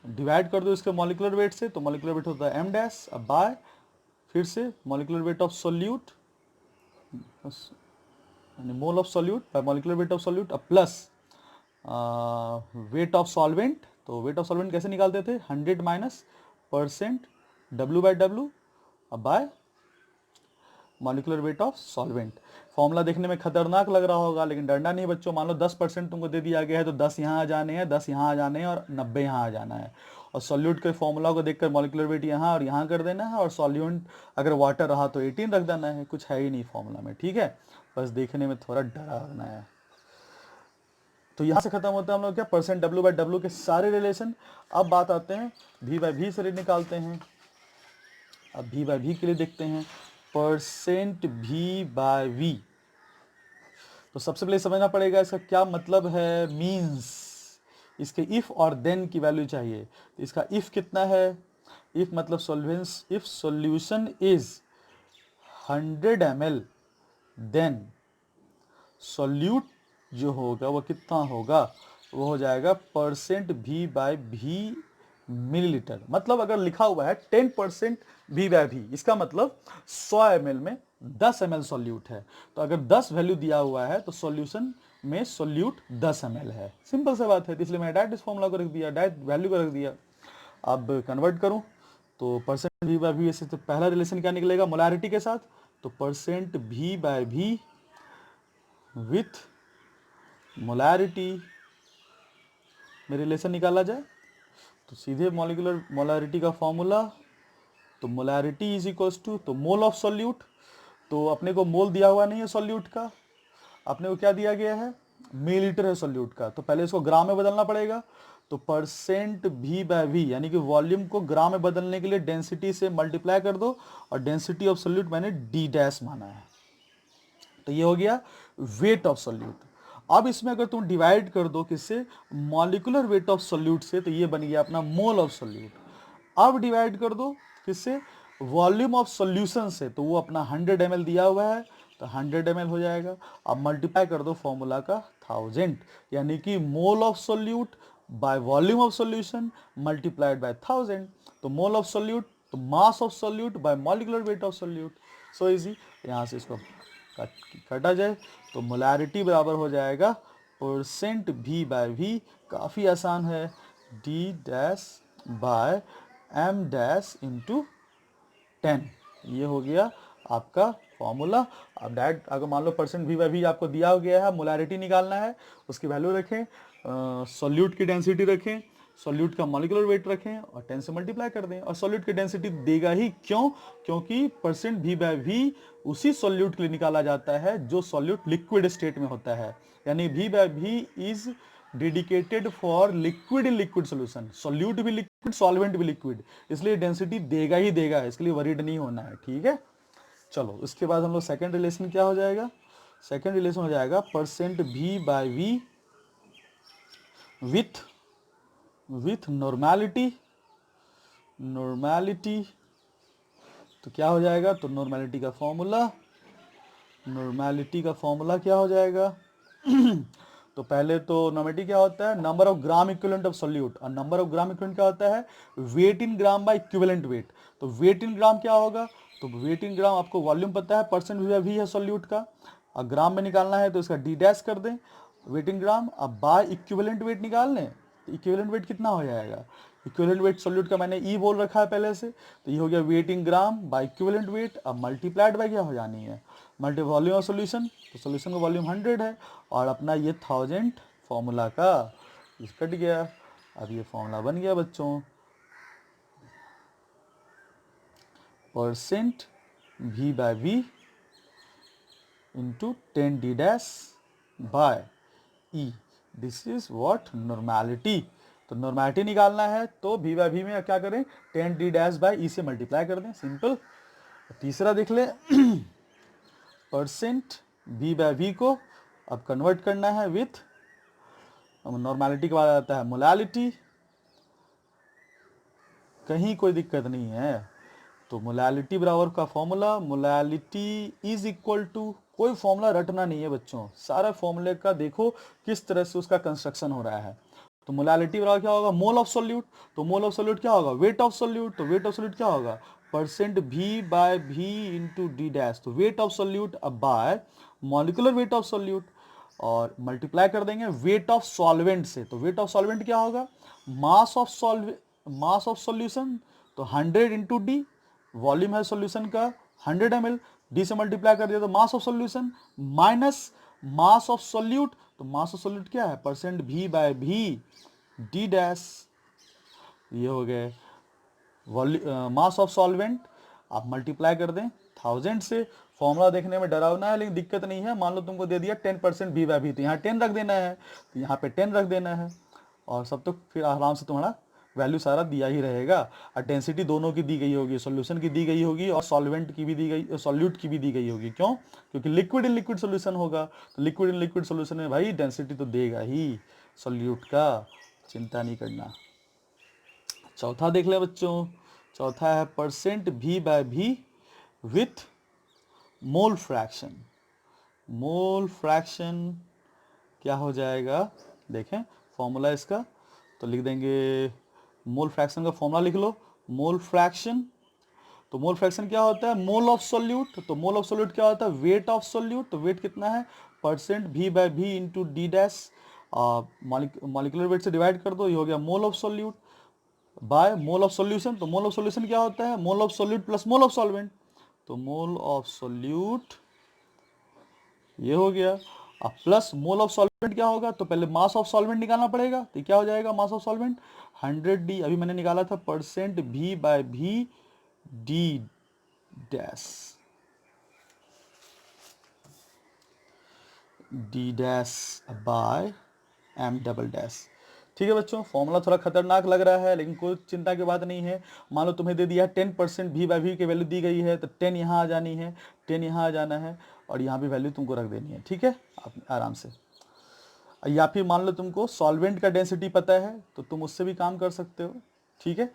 [SPEAKER 1] divide कर दो इसके मॉलिक्यूलर वेट से, तो मॉलिक्यूलर वेट होता है m डैश, अब बाय फिर से molecular weight of solute, mole of solute bye molecular weight of solute, अब प्लस वेट ऑफ सॉल्वेंट। तो वेट ऑफ सॉल्वेंट कैसे निकालते थे, 100 minus percent W by W अब bye molecular weight of solvent. Formula देखने में खतरनाक लग रहा होगा, लेकिन डरना नहीं बच्चों। मान लो 10% तुमको दे दिया गया है तो 10 यहाँ आ जाने हैं, 10 यहाँ आ जाने हैं और 90 यहाँ आ जाना है। और सॉल्यूट के फॉर्मूला को देखकर मॉलिक्यूलर वेट यहाँ और यहाँ कर देना है, और सॉल्यूट अगर वाटर रहा तो 18 रख देना है, कुछ है ही नहीं फॉर्मूला में। ठीक है, बस देखने में थोड़ा डरावना है। तो यहाँ से खत्म होता है हम लोग क्या, परसेंट W बाई W के सारे रिलेशन। अब बात आते हैं V बाई V से निकालते हैं। अब V बाई V के लिए देखते हैं, परसेंट भी बाय वी। तो सबसे पहले समझना पड़ेगा इसका क्या मतलब है, मीन्स इसके इफ और देन की वैल्यू चाहिए। तो इसका इफ कितना है, इफ मतलब solvents, if solution is 100 ml then solute जो होगा वो कितना होगा, वो हो जाएगा परसेंट भी बाय भी मिलीलीटर। मतलब अगर लिखा हुआ है 10% भी बाय भी, इसका मतलब 100 ml में 10 ml सॉल्यूट है। तो अगर 10 वैल्यू दिया हुआ है तो सॉल्यूशन में सॉल्यूट 10 ml है। सिंपल सा बात है, तो इसलिए मैंने डायरेक्ट इस फॉर्मूला को रख दिया, डायरेक्ट वैल्यू को रख दिया। अब कन्वर्ट करूं तो परसेंट भी बाय भी से तो पहला रिलेशन क्या निकलेगा, मोलारिटी के साथ। तो परसेंट भी बाय भी विथ मोलारिटी में रिलेशन निकाला जाए तो सीधे मॉलिक्यूलर मोलारिटी का फॉर्मूला, तो मोलारिटी इज इक्वल्स टू, तो मोल ऑफ सॉल्यूट, तो अपने को मोल दिया हुआ नहीं है सॉल्यूट का, अपने को क्या दिया गया है, मिलीलीटर है सॉल्यूट का। तो पहले इसको ग्राम में बदलना पड़ेगा। तो परसेंट भी बाय वी यानी कि वॉल्यूम को ग्राम में बदलने के लिए डेंसिटी से मल्टीप्लाई कर दो, और डेंसिटी ऑफ सॉल्यूट मैंने डी डैश माना है। तो ये हो गया वेट ऑफ सॉल्यूट। अब इसमें अगर तुम डिवाइड कर दो किससे, मॉलिक्यूलर वेट ऑफ सॉल्यूट से, तो ये बन गया अपना मोल ऑफ सॉल्यूट। अब डिवाइड कर दो किससे, वॉल्यूम ऑफ सॉल्यूशन से, तो वो अपना 100 ml दिया हुआ है तो 100 ml हो जाएगा। अब मल्टीप्लाई कर दो फॉर्मूला का 1000, यानी कि mole of solute by volume of solution multiplied by 1000। तो मोल ऑफ सॉल्यूट तो mass of solute bye molecular weight of solute. So easy, यहाँ से इसको काटा जाए तो मोलारिटी बराबर हो जाएगा परसेंट भी बाय भी, काफ़ी आसान है, D dash by M dash into 10। ये हो गया आपका फॉर्मूला। अब डायरेक्ट अगर मान लो परसेंट भी बाय भी आपको दिया गया है, मोलारिटी निकालना है, उसकी वैल्यू रखें, सॉल्यूट की डेंसिटी रखें, सॉल्यूट का मॉलिक्यूलर वेट रखें और 10 से मल्टीप्लाई कर दें। और सॉल्यूट की डेंसिटी देगा ही, क्यों, क्योंकि परसेंट भी बाय भी उसी सॉल्यूट के लिए निकाला जाता है जो सॉल्यूट लिक्विड स्टेट में होता है। यानी भी बाय भी is dedicated for liquid in liquid solution, solute भी लिक्विड, सॉल्वेंट भी लिक्विड, इसलिए डेंसिटी देगा ही देगा, इसके लिए वरीड नहीं होना है, ठीक है। चलो इसके बाद हम लोग सेकेंड रिलेशन क्या हो जाएगा, सेकेंड रिलेशन हो जाएगा परसेंट भी by V with normality. Normality तो क्या हो जाएगा, तो नॉर्मैलिटी का फॉर्मूला, नॉर्मैलिटी का फॉर्मूला क्या हो जाएगा तो पहले तो नॉर्मैलिटी क्या होता है, number of gram equivalent of solute, और नंबर ऑफ ग्राम इक्विवेलेंट क्या होता है, weight in gram by equivalent weight. तो वेट इन ग्राम क्या होगा, तो वेट इन ग्राम आपको वॉल्यूम पता है, परसेंट भी है सॉल्यूट का, और ग्राम में निकालना है तो इसका डी डैश कर दें वेट इन ग्राम। अब बाय इक्विवेलेंट वेट निकाल लें, तो इक्विवेलेंट वेट कितना हो जाएगा, इक्विवेलेंट वेट सॉल्यूट का मैंने ई बोल रखा है पहले से, तो ये हो गया weight in gram by equivalent weight. अब मल्टीप्लाइड बाय क्या हो जानी है, मल्टी वॉल्यूम ऑफ सॉल्यूशन, तो सॉल्यूशन का वॉल्यूम 100 है, और अपना ये 1000 फॉर्मूला का इस कट गया। अब ये फॉर्मूला बन गया बच्चों, परसेंट भी by V into 10 D dash by E, this is what, normality. तो नॉर्मैलिटी निकालना है तो भी बाय भी में क्या करें, 10 डी डैश बाय ई से मल्टीप्लाई कर दें, सिंपल। तीसरा देख ले परसेंट भी बाय वी को अब कन्वर्ट करना है विथ, नॉर्मैलिटी के बाद आता है मोलालिटी, कहीं कोई दिक्कत नहीं है। तो मोलालिटी बराबर का formula, molality is equal to, कोई फॉर्मूला रटना नहीं है बच्चों, सारा फॉर्मूले का देखो किस तरह से उसका कंस्ट्रक्शन हो रहा है। तो मोलालिटी बराबर क्या होगा, मोल ऑफ सॉल्यूट, तो मोल ऑफ सॉल्यूट क्या होगा, वेट ऑफ सॉल्यूट, तो वेट ऑफ सॉल्यूट क्या होगा, परसेंट भी बाय भी इंटू डी डैश, तो वेट ऑफ सॉल्यूट अब bye molecular weight of solute, और मल्टीप्लाई कर देंगे वेट ऑफ सॉल्वेंट से। तो वेट ऑफ सॉल्वेंट क्या होगा, मास ऑफ सॉल्यूशन, तो 100 इंटू डी, वॉल्यूम है सॉल्यूशन का 100 ml, डी से मल्टीप्लाई कर दिया तो mass of solution minus mass of solute, तो मास ऑफ सॉल्यूट क्या है, परसेंट भी बाय भी डी डैश। ये हो गए मास ऑफ सॉल्वेंट, आप मल्टीप्लाई कर दें 1000 से। फॉर्मूला देखने में डरावना है लेकिन दिक्कत नहीं है, मान लो तुमको दे दिया 10% भी बाय भी, तो यहाँ 10 रख देना है, तो यहाँ पे 10 रख देना है, और सब तो फिर आराम से तुम्हारा वैल्यू सारा दिया ही रहेगा। और डेंसिटी दोनों की दी गई होगी, सॉल्यूशन की दी गई होगी और सॉल्वेंट की भी दी गई, सॉल्यूट की भी दी गई होगी। क्यों? क्योंकि लिक्विड इन लिक्विड सॉल्यूशन होगा, तो लिक्विड इन लिक्विड सॉल्यूशन में भाई डेंसिटी तो देगा ही सॉल्यूट का, चिंता नहीं करना। चौथा देख ले बच्चों, चौथा है percent V by V with mole fraction. Mole fraction क्या हो जाएगा, देखें फॉर्मूला इसका, तो लिख देंगे मोल फ्रैक्शन का फॉर्मूला लिख लो। मोल फ्रैक्शन, तो मोल फ्रैक्शन क्या होता है, मोल ऑफ सोल्यूट। तो मोल ऑफ सोल्यूट क्या होता है, वेट ऑफ सोल्यूट। तो वेट कितना है, percent V by V into D dash, molecular weight से डिवाइड कर दो, ये हो गया mole of solute by mole of solution. तो मोल ऑफ सोल्यूशन क्या होता है, mole of solute plus mole of solvent. तो मोल ऑफ सोल्यूट ये हो गया, अब प्लस मोल ऑफ सॉल्वेंट क्या होगा, तो पहले मास ऑफ सॉल्वेंट निकालना पड़ेगा। तो क्या हो जाएगा मास ऑफ सॉल्वेंट 100D, अभी मैंने निकाला था, percent V by V D dash, D dash by M double dash. ठीक है बच्चों, फॉर्मूला थोड़ा खतरनाक लग रहा है, लेकिन कोई चिंता की बात नहीं है। मान लो तुम्हें दे दिया है 10% V बाय V की वैल्यू दी गई है, तो 10 यहाँ आ जानी है, 10 यहाँ आ जाना है, और यहाँ भी वैल्यू तुमको रख देनी है। ठीक है, आप आराम से। या फिर मान लो तुमको सॉल्वेंट का डेंसिटी पता है, तो तुम उससे भी काम कर सकते हो। ठीक है,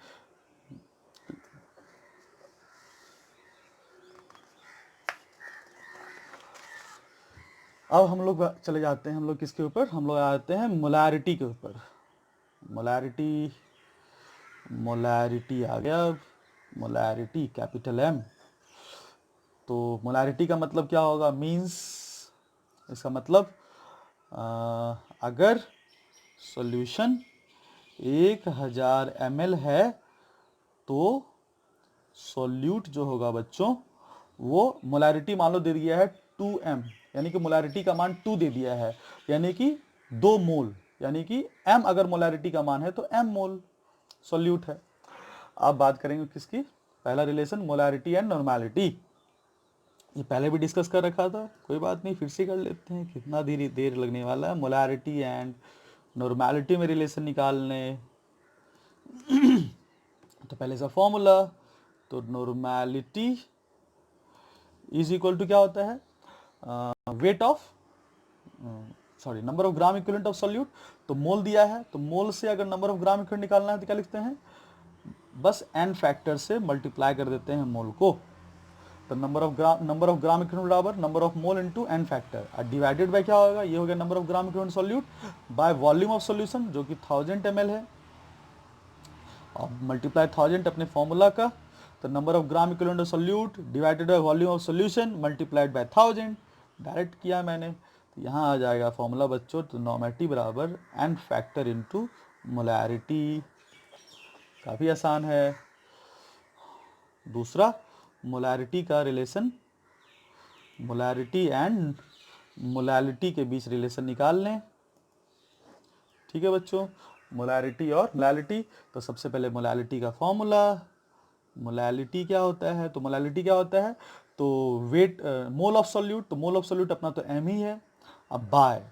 [SPEAKER 1] अब हम लोग चले जाते हैं, हम लोग किसके ऊपर, हम लोग आते हैं मोलैरिटी के ऊपर। मोलैरिटी, मोलैरिटी आ गया, मोलैरिटी कैपिटल M। तो मोलैरिटी का मतलब क्या होगा, मींस इसका मतलब अगर सॉल्यूशन 1000 ml है, तो सॉल्यूट जो होगा बच्चों वो मोलैरिटी मान लो दे दिया है 2m, यानी कि मोलैरिटी का मान 2 दे दिया है, यानी कि 2 मोल, यानी कि m अगर मोलैरिटी का मान है तो m मोल सॉल्यूट है। अब बात करेंगे किसकी, पहला रिलेशन मोलैरिटी एंड नॉर्मैलिटी। ये पहले भी डिस्कस कर रखा था, कोई बात नहीं, फिर से कर लेते हैं, कितना देर लगने वाला है। मोलैरिटी एंड नॉर्मैलिटी में रिलेशन निकालने, तो पहले से फॉर्मूला, तो नॉर्मैलिटी इज इक्वल टू क्या होता है, weight of, sorry number of gram equivalent of solute. तो मोल दिया है, तो मोल से अगर नंबर ऑफ ग्राम इक्विवेलेंट निकालना है तो क्या लिखते हैं, बस n फैक्टर से मल्टीप्लाई कर देते हैं मोल को। तो नंबर ऑफ ग्राम इक्विवेलेंट बराबर number of mole into n factor, और डिवाइडेड बाय क्या होगा, ये हो गया number of gram equivalent solute by volume of solution जो कि 1000 ml है, और मल्टीप्लाई 1000 अपने फॉर्मूला का। तो number of gram equivalent of solute divided by volume of solution multiplied by 1000, direct किया मैंने, तो यहाँ आ जाएगा फॉर्मूला बच्चों, तो नॉर्मैलिटी बराबर n फैक्टर इनटू मोलैरिटी। काफ़ी आसान है। दूसरा, मोलैरिटी का रिलेशन, मोलैरिटी एंड मोलैलिटी के बीच रिलेशन निकाल लें। ठीक है बच्चों, मोलैरिटी और मोलैलिटी। तो सबसे पहले मोलैलिटी का फॉर्मूला, मोलैलिटी क्या होता है, तो मोलैलिटी क्या होता है, तो वेट मोल ऑफ सॉल्यूट, तो मोल ऑफ सॉल्यूट अपना तो m ही है। अब बाय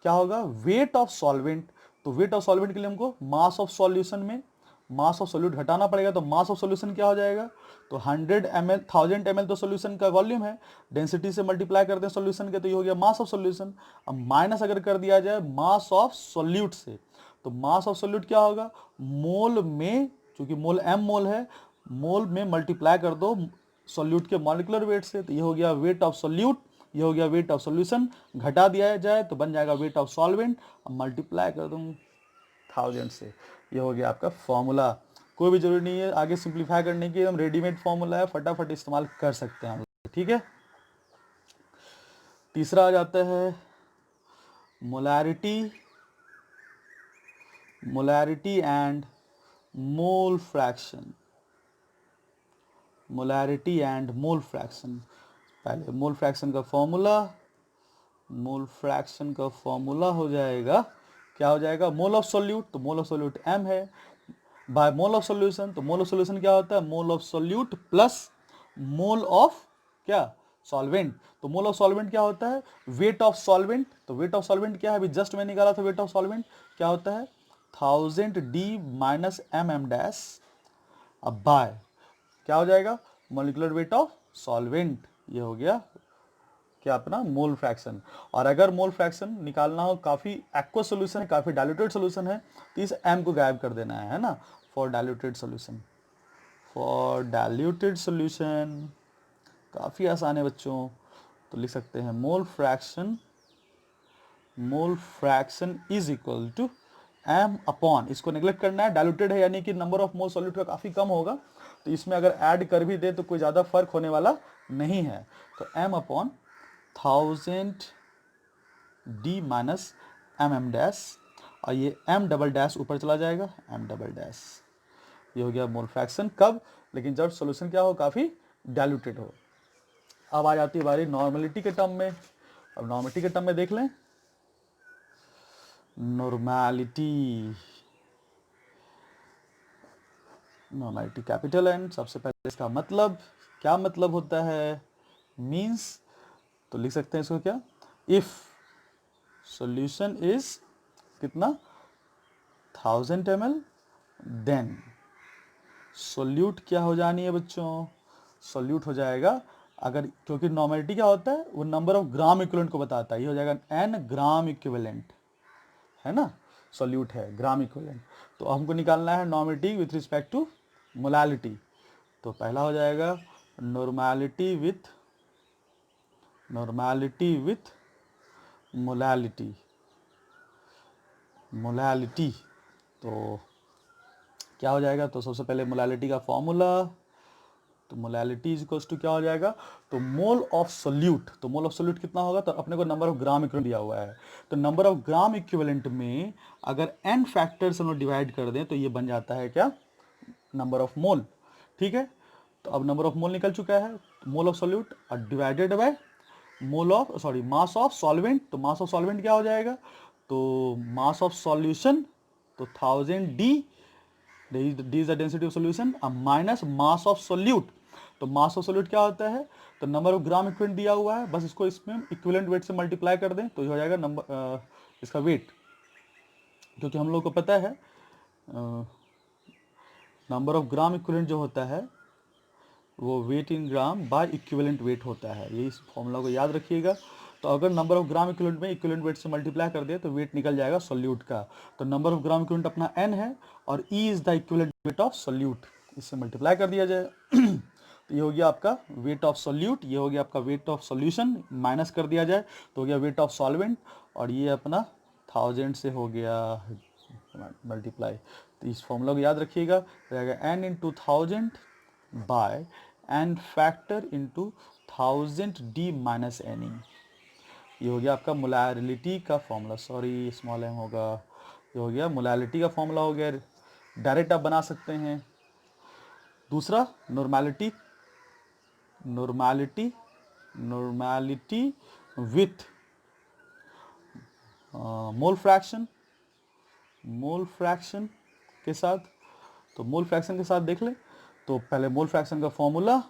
[SPEAKER 1] क्या होगा, वेट ऑफ सॉल्वेंट। तो वेट ऑफ सॉल्वेंट के लिए हमको मास ऑफ सॉल्यूशन में मास ऑफ सोल्यूट घटाना पड़ेगा, तो मास ऑफ सोल्यूशन क्या हो जाएगा, तो 100 ml 1000 ml तो सोल्यूशन का वॉल्यूम है, डेंसिटी से मल्टीप्लाई करते हैं सोल्यूशन के, तो ये हो गया मास ऑफ सोल्यूशन। अब माइनस अगर कर दिया जाए मास ऑफ सोल्यूट से, तो मास ऑफ सोल्यूट क्या होगा, मोल में, चूंकि मोल m मोल है, मोल में मल्टीप्लाई कर दो सोल्यूट के मॉलिक्यूलर वेट से, तो ये हो गया वेट ऑफ सोल्यूट, ये हो गया वेट ऑफ सोल्यूशन, घटा दिया जाए तो बन जाएगा वेट ऑफ सॉल्वेंट, अब मल्टीप्लाई कर दूँ 1000 से, ये हो गया आपका फॉर्मूला। कोई भी जरूरी नहीं है आगे सिंप्लीफाई करने की, एकदम रेडीमेड फॉर्मूला है, फटाफट इस्तेमाल कर सकते हैं हम लोग। ठीक है, तीसरा आ जाता है molarity, molarity and mole fraction, molarity and mole fraction. पहले मोल फ्रैक्शन का फॉर्मूला, मोल फ्रैक्शन का फॉर्मूला हो जाएगा, क्या हो जाएगा, मोल ऑफ सोल्यूट, तो मोल ऑफ सोल्यूट m है, बाय मोल ऑफ सोल्यूशन, तो मोल ऑफ सोल्यूशन क्या होता है, mole of solute plus mole of क्या, सॉल्वेंट। तो मोल ऑफ सॉल्वेंट क्या होता है, वेट ऑफ सॉल्वेंट। तो वेट ऑफ सॉल्वेंट क्या है, अभी जस्ट मैंने निकाला था, वेट ऑफ सॉल्वेंट क्या होता है 1000D माइनस mm डैश अब बाय क्या हो जाएगा, मोलिकुलर वेट ऑफ सॉल्वेंट। ये हो गया क्या अपना मोल फ्रैक्शन। और अगर मोल फ्रैक्शन निकालना हो, काफ़ी एक्वस सोल्यूशन है, काफ़ी डाइल्यूटेड सोल्यूशन है, तो इस m को गायब कर देना है ना। For diluted solution, for diluted solution काफ़ी आसान है बच्चों। तो लिख सकते हैं mole fraction is equal to m upon, इसको नेग्लेक्ट करना है, डाइल्यूटेड है यानी कि नंबर ऑफ मोल सॉल्यूट का काफ़ी कम होगा, तो इसमें अगर ऐड कर भी दे तो कोई ज़्यादा फर्क होने वाला नहीं है। तो m upon 1000D minus mm dash, और ये m डबल डैश ऊपर चला जाएगा, m डबल डैश। ये हो गया मोल फ्रैक्शन। कब, लेकिन जब सॉल्यूशन क्या हो, काफ़ी डाइल्यूटेड हो। अब आ जाती है बारी नॉर्मलिटी के टर्म में। अब नॉर्मलिटी के टर्म में देख लें, नॉर्मलिटी कैपिटल N। सबसे पहले इसका मतलब, क्या मतलब होता है, मीन्स, तो लिख सकते हैं इसको क्या, इफ सॉल्यूशन इज कितना 1000 ml, देन सोल्यूट क्या हो जानी है बच्चों, सोल्यूट हो जाएगा, अगर, क्योंकि नॉर्मलिटी क्या होता है, वो नंबर ऑफ ग्राम इक्विवेलेंट को बताता है। ये हो जाएगा n ग्राम इक्विवेलेंट, है ना, सोल्यूट है ग्राम इक्विवेलेंट। तो हमको निकालना है normality with respect to molality. तो पहला हो जाएगा नॉर्मलिटी विथ मोलालिटी, मोलालिटी। तो क्या हो जाएगा, तो सबसे पहले मोलालिटी का फॉर्मूला, तो मोलालिटी इज इक्वल्स टू क्या हो जाएगा, तो मोल ऑफ सोल्यूट। तो मोल ऑफ सोल्यूट कितना होगा, तो अपने को नंबर ऑफ ग्राम इक्विवेलेंट दिया हुआ है, तो नंबर ऑफ ग्राम इक्विवेलेंट में अगर n फैक्टर से हम लोग डिवाइड कर दें तो ये बन जाता है क्या, नंबर ऑफ मोल। ठीक है, तो अब नंबर ऑफ मोल निकल चुका है, मोल ऑफ सोल्यूट और divided by mass of solvent. तो मास ऑफ सॉल्वेंट क्या हो जाएगा, तो मास ऑफ सॉल्यूशन, तो 1000D, D is the density of solution, minus mass of solute. तो मास ऑफ सोल्यूट क्या होता है, तो नंबर ऑफ ग्राम इक्विवेलेंट दिया हुआ है, बस इसको इसमें इक्विवेलेंट वेट से मल्टीप्लाई कर दें तो ये हो जाएगा नंबर इसका वेट। क्योंकि हम लोग को पता है नंबर ऑफ ग्राम इक्विवेलेंट जो होता है वो weight in gram by equivalent weight होता है, ये इस फॉर्मूला को याद रखिएगा। तो अगर नंबर ऑफ ग्राम इक्विवेलेंट में इक्विवेलेंट वेट से मल्टीप्लाई कर दे तो वेट निकल जाएगा सोल्यूट का। तो नंबर ऑफ ग्राम इक्विवेलेंट अपना n है और E is the equivalent weight of solute, इससे मल्टीप्लाई कर दिया जाए। तो ये हो गया आपका वेट ऑफ सोल्यूट, ये हो गया आपका वेट ऑफ सोल्यूशन, माइनस कर दिया जाए तो हो गया वेट ऑफ सॉल्वेंट, और ये अपना 1000 से हो गया मल्टीप्लाई। तो इस फॉर्मूला को याद रखिएगा, रहेगा n into 1000 by n factor into 1000D minus NE। ये हो गया आपका मोलारिटी का फॉर्मूला, सॉरी स्मॉल m होगा, ये हो गया मोलारिटी का फॉर्मूला हो गया, डायरेक्ट आप बना सकते हैं। दूसरा नॉर्मलिटी विथ मोल फ्रैक्शन के साथ। तो मोल फ्रैक्शन के साथ देख लें, तो पहले मोल फ्रैक्शन का फॉर्मूला,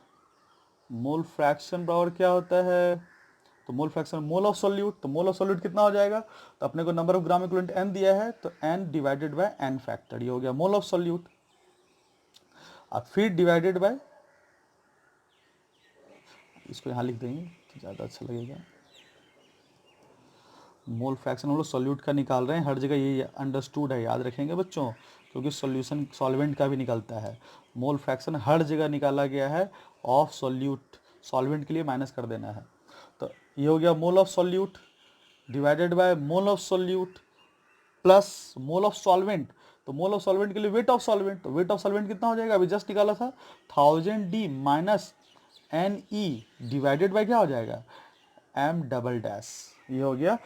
[SPEAKER 1] मोल फ्रैक्शन बराबर क्या होता है, तो mole fraction mole of solute. तो मोल ऑफ सोल्यूट कितना हो जाएगा, तो अपने को number of gram equivalent n दिया है, तो n divided by n factor, ये हो गया मोल ऑफ सोल्यूट। अब फिर डिवाइडेड बाय, इसको यहाँ लिख देंगे तो ज़्यादा अच्छा लगेगा। मोल फ्रैक्शन हम लोग सोल्यूट का निकाल रहे हैं, हर जगह ये अंडरस्टूड है, याद रखेंगे बच्चों, क्योंकि सॉल्यूशन सॉल्वेंट का भी निकलता है। मोल फ्रैक्शन हर जगह निकाला गया है, ऑफ सोल्यूट सॉल्वेंट के लिए माइनस कर देना है। तो ये हो गया mole of solute divided bye mole of solute plus mole of solvent. तो मोल ऑफ सॉल्वेंट के लिए वेट ऑफ सॉल्वेंट, तो वेट ऑफ सॉल्वेंट कितना हो जाएगा, अभी जस्ट निकाला था, 1000D minus NE divided by क्या हो जाएगा, m डबल डैश। ये हो गया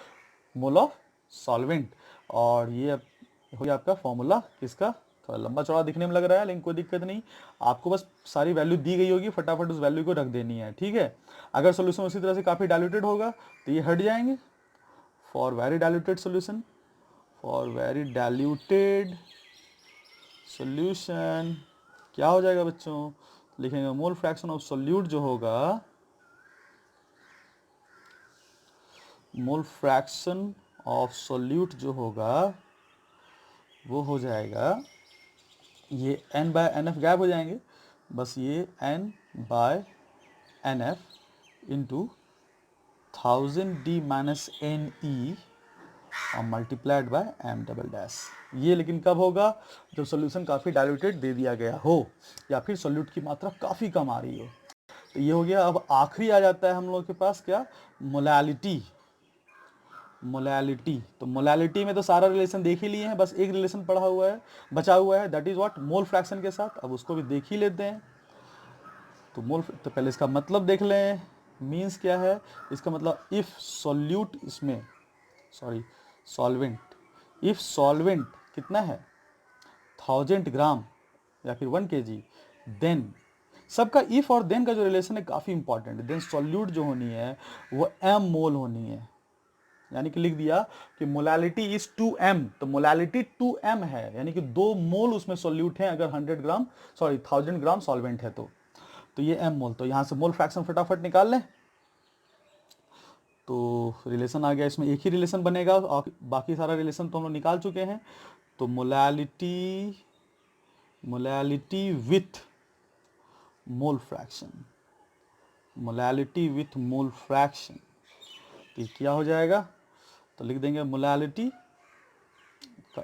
[SPEAKER 1] मोल ऑफ सॉल्वेंट, और ये हो गया आपका फॉर्मूला किसका, थोड़ा लंबा चौड़ा दिखने में लग रहा है लेकिन कोई दिक्कत नहीं, आपको बस सारी वैल्यू दी गई होगी, फटाफट उस वैल्यू को रख देनी है। ठीक है, अगर सोल्यूशन उसी तरह से काफ़ी डाइल्यूटेड होगा तो ये हट जाएंगे। For very diluted solution, for very diluted solution क्या हो जाएगा बच्चों, लिखेंगे मोल फ्रैक्शन ऑफ सोल्यूट जो होगा, मोल फ्रैक्शन ऑफ सोल्यूट जो होगा वो हो जाएगा, ये n बाय एन एफ गायब हो जाएंगे, बस ये n by n f into 1000d minus n e और multiplied by M double dash. ये लेकिन कब होगा, जब सोल्यूशन काफ़ी डाइल्यूटेड दे दिया गया हो या फिर सोल्यूट की मात्रा काफ़ी कम आ रही हो। तो ये हो गया। अब आखिरी आ जाता है हम लोग के पास क्या, मोलैलिटी। मोलैलिटी, तो मोलैलिटी में तो सारा रिलेशन देख ही लिए हैं, बस एक रिलेशन पढ़ा हुआ है, बचा हुआ है, that is what, mole fraction के साथ। अब उसको भी देख ही लेते हैं। तो तो पहले इसका मतलब देख लें, मीन्स क्या है इसका मतलब, इफ सॉल्यूट इसमें, सॉरी सॉल्वेंट, इफ सॉल्वेंट कितना है 1000 ग्राम या फिर 1 kg, देन, सबका इफ और देन का जो रिलेशन है काफ़ी इंपॉर्टेंट है। देन सॉल्यूट जो होनी है वो m मोल होनी है, यानी कि लिख दिया कि मोलैलिटी इज 2m, तो मोलैलिटी 2m है, यानी कि 2 मोल उसमें सॉल्यूट है अगर 100 ग्राम, सॉरी 1000 ग्राम सॉल्वेंट है तो ये m मोल। तो यहाँ से मोल फ्रैक्शन फटाफट निकाल लें। तो रिलेशन आ गया, इसमें एक ही रिलेशन बनेगा और बाकी सारा रिलेशन तो हम लोग निकाल चुके हैं। तो molality with mole fraction, molality with mole fraction, तो क्या हो जाएगा, तो लिख देंगे मोलैलिटी,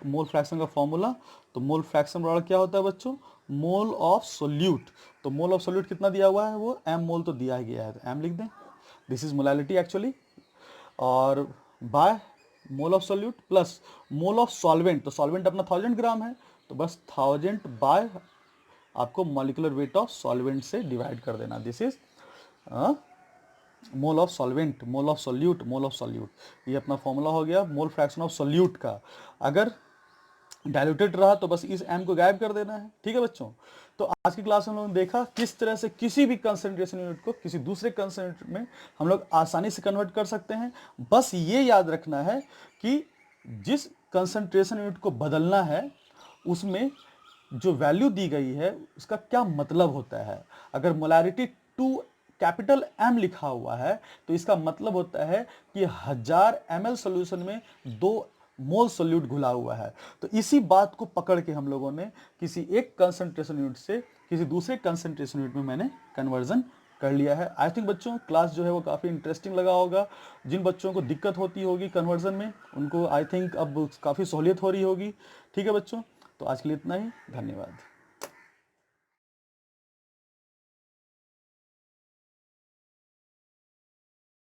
[SPEAKER 1] मोल फ्रैक्शन का फॉर्मूला। तो मोल फ्रैक्शन बराबर क्या होता है बच्चों, मोल ऑफ सोल्यूट। तो मोल ऑफ सोल्यूट कितना दिया हुआ है, वो m मोल तो दिया ही गया है, तो m लिख दें, दिस इज मोलैलिटी एक्चुअली, और bye mole of solute plus mole of solvent, तो सॉल्वेंट अपना 1000 ग्राम है, तो बस 1000 बाय आपको मॉलिक्यूलर वेट ऑफ सॉल्वेंट से डिवाइड कर देना, this is mole of solvent, mole of solute, mole of solute. ये अपना फॉर्मूला हो गया मोल फ्रैक्शन ऑफ सोल्यूट का। अगर डाइल्यूटेड रहा तो बस इस m को गायब कर देना है। ठीक है बच्चों, तो आज की क्लास में हम लोगों ने देखा किस तरह से किसी भी कंसंट्रेशन यूनिट को किसी दूसरे कंसंट्रेशन में हम लोग आसानी से कन्वर्ट कर सकते हैं। बस ये याद रखना है कि जिस कंसंट्रेशन यूनिट को बदलना है उसमें जो वैल्यू दी गई है उसका क्या मतलब होता है। अगर मोलैरिटी 2 कैपिटल M लिखा हुआ है तो इसका मतलब होता है कि 1000 ml सॉल्यूशन में 2 मोल सोल्यूट घुला हुआ है। तो इसी बात को पकड़ के हम लोगों ने किसी एक कंसंट्रेशन यूनिट से किसी दूसरे कंसंट्रेशन यूनिट में मैंने कन्वर्जन कर लिया है। आई थिंक बच्चों क्लास जो है वो काफ़ी इंटरेस्टिंग लगा होगा। जिन बच्चों को दिक्कत होती होगी कन्वर्जन में उनको आई थिंक अब काफ़ी सहूलियत हो रही होगी। ठीक है बच्चों, तो आज के लिए इतना ही, धन्यवाद।